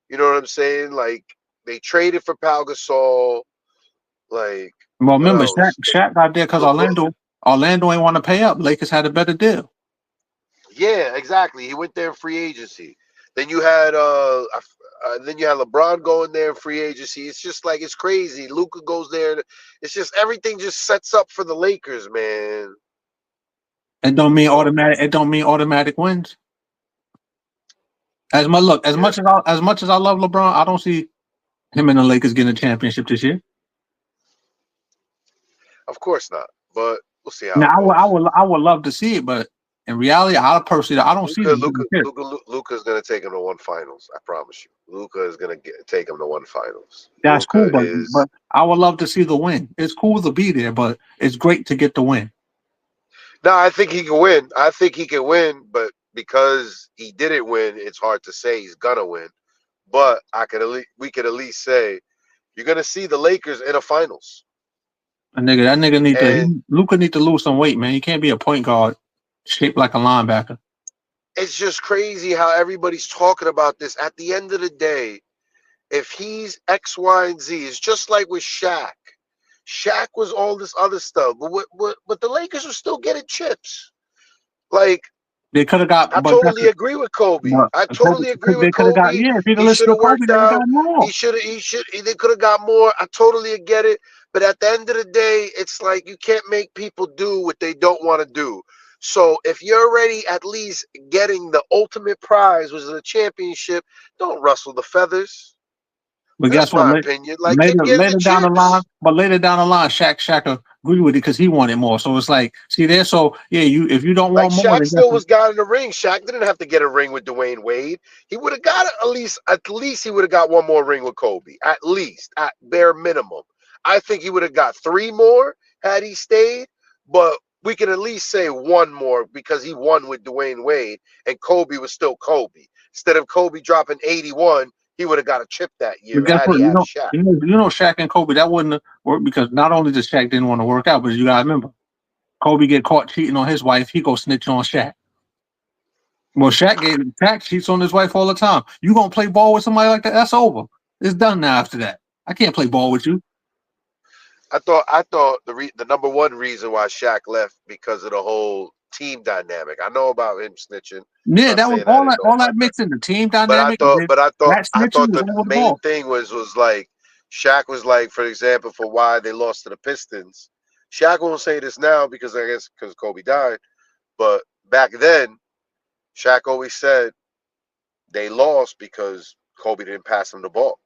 You know what I'm saying? Like they traded for Pau Gasol. Like Well, what remember, else? Shaq got there because Look, look, Orlando ain't want to pay up. Lakers had a better deal. yeah, exactly. He went there in free agency. Then you had then you had LeBron going there in free agency. It's just like it's crazy. Luca goes there. It's just everything just sets up for the Lakers, man. It don't mean So automatic. It don't mean automatic wins. yeah, As much as I love LeBron, I don't see him and the Lakers getting a championship this year. of course not. But we'll see how Now, it goes. I would love to see it, but in reality, I don't see Luca, them Luca, getting here. Luca, Luca's gonna take him to one finals. I promise you. Luca is gonna take him to one finals. That's Luca cool, is. but I would love to see the win. It's cool to be there, but it's great to get the win. No, I think he can win. I think he can win, but because he didn't win, it's hard to say he's gonna win. But we could at least say you're gonna see the Lakers in a finals. That nigga And Luca need to lose some weight, man. He can't be a point guard shaped like a linebacker. it's just crazy how everybody's talking about this. At the end of the day, if he's X, Y, and Z, it's just like with Shaq. Shaq was all this other stuff, but the Lakers are still getting chips. Like They could have I got, but that's totally agree with Kobe. but I totally agree They with could have got. Kobe. Yeah, if he'd have He should listened to have Kobe, worked they'd have got out. more. They could have got more. I totally get it. But at the end of the day, it's like you can't make people do what they don't want to do. So if you're already at least getting the ultimate prize, which is a championship, don't rustle the feathers. But That's guess what? my opinion. Like get the chips. Later down the line, Shaq agree with it because he wanted more. So it's like, see there. So yeah, you if you don't Like want more, Shaq then guess still what? was got in the ring. Shaq didn't have to get a ring with Dwayne Wade. He would have got at least he would have got one more ring with Kobe. At least, at bare minimum. I think he would have got three more had he stayed, but we can at least say one more because he won with Dwayne Wade and Kobe was still Kobe. Instead of Kobe dropping 81, he would have got a chip that But year guess had he what? had Shaq. Shaq and Kobe that wouldn't have worked because not only does Shaq didn't want to work out, but you gotta remember, Kobe get caught cheating on his wife, he go snitch on Shaq. Well, Shaq cheats on his wife all the time. You gonna play ball with somebody like that? That's over. It's done now. After that, I can't play ball with you. I thought the number one reason why Shaq left because of the whole team dynamic. I know about him snitching. I'm Yeah, not that was saying I didn't know all that about that. mixing the team But I dynamic. thought but I thought That I snitching thought was the over the main ball. thing was like Shaq was like, for example, for why they lost to the Pistons. Shaq won't say this now because I guess because Kobe died. But back then, Shaq always said they lost because Kobe didn't pass him the ball.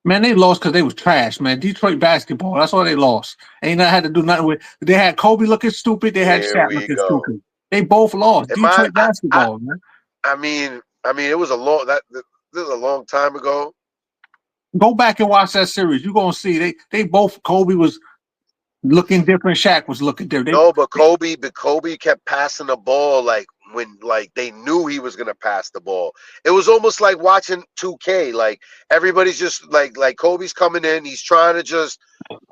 Man, they lost because they was trash, man. Detroit basketball. That's why they lost. Ain't that had to do nothing with. They had Kobe looking stupid. They had Here Shaq we looking go. stupid. They both lost. Am I? Detroit basketball, man. I mean, it was a long this is a long time ago. Go back and watch that series. You gonna see they both Kobe was looking different. Shaq was looking different. No, but Kobe kept passing the ball like when like they knew he was gonna pass the ball. It was almost like watching 2K. Like everybody's just like Kobe's coming in, he's trying to just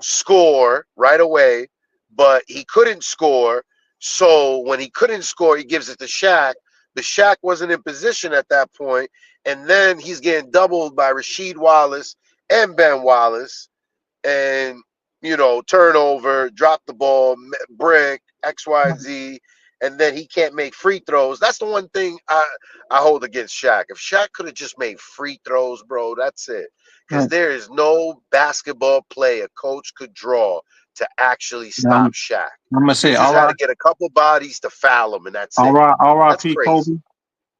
score right away, but he couldn't score. So when he couldn't score, he gives it to Shaq. But Shaq wasn't in position at that point, and then he's getting doubled by Rasheed Wallace and Ben Wallace and turnover, drop the ball, brick, X, Y, and Z, and then he can't make free throws. That's the one thing I hold against Shaq. If Shaq could have just made free throws, bro, that's it. Because Right. there is no basketball play a coach could draw to actually I'm, stop Shaq. I'm gonna He say just had to get a couple bodies to foul him, and that's it. That's R.I.P. crazy. Kobe.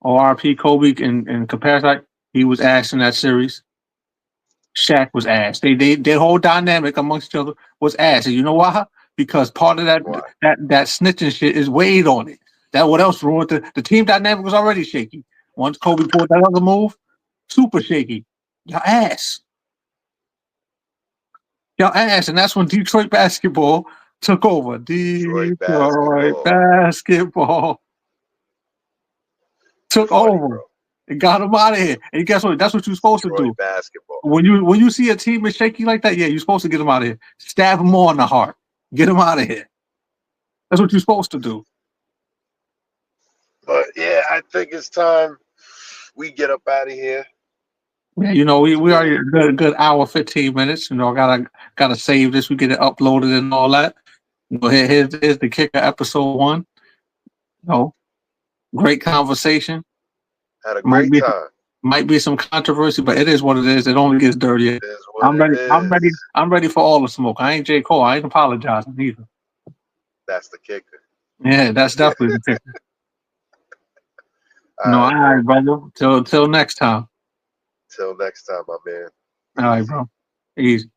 ORP Kobe in comparison, he was ass in that series. Shaq was ass. Their whole dynamic amongst each other was ass. And you know why? Because part of Why? that snitching shit is weighed on it. That what else ruined the team dynamic was already shaky. Once Kobe pulled that other move, super shaky. Your ass. Your ass. And that's when Detroit basketball took over. Detroit Detroit basketball. basketball You're took funny, over bro. and got him out of here. And guess what? That's what you're supposed to Detroit do. basketball. When you see a team is shaky like that, yeah, you're supposed to get them out of here. Stab them more in the heart. Get them out of here. That's what you're supposed to do. But yeah, I think it's time we get up out of here. Yeah, you know, It's we been already a good hour, 15 minutes. You know, gotta save this. We get it uploaded and all that. But here's the kicker, episode 1. You know, great conversation. had a Might great be time. might be some controversy, but it is what it is. It only gets dirtier. It is what I'm it ready. I'm is. ready. I'm ready for all the smoke. I ain't J. Cole. I ain't apologizing either. That's the kicker. Yeah, that's definitely the kicker. All No, all right, bro. right, brother. Till next time. Till next time, my man. All right, Easy. bro. Easy.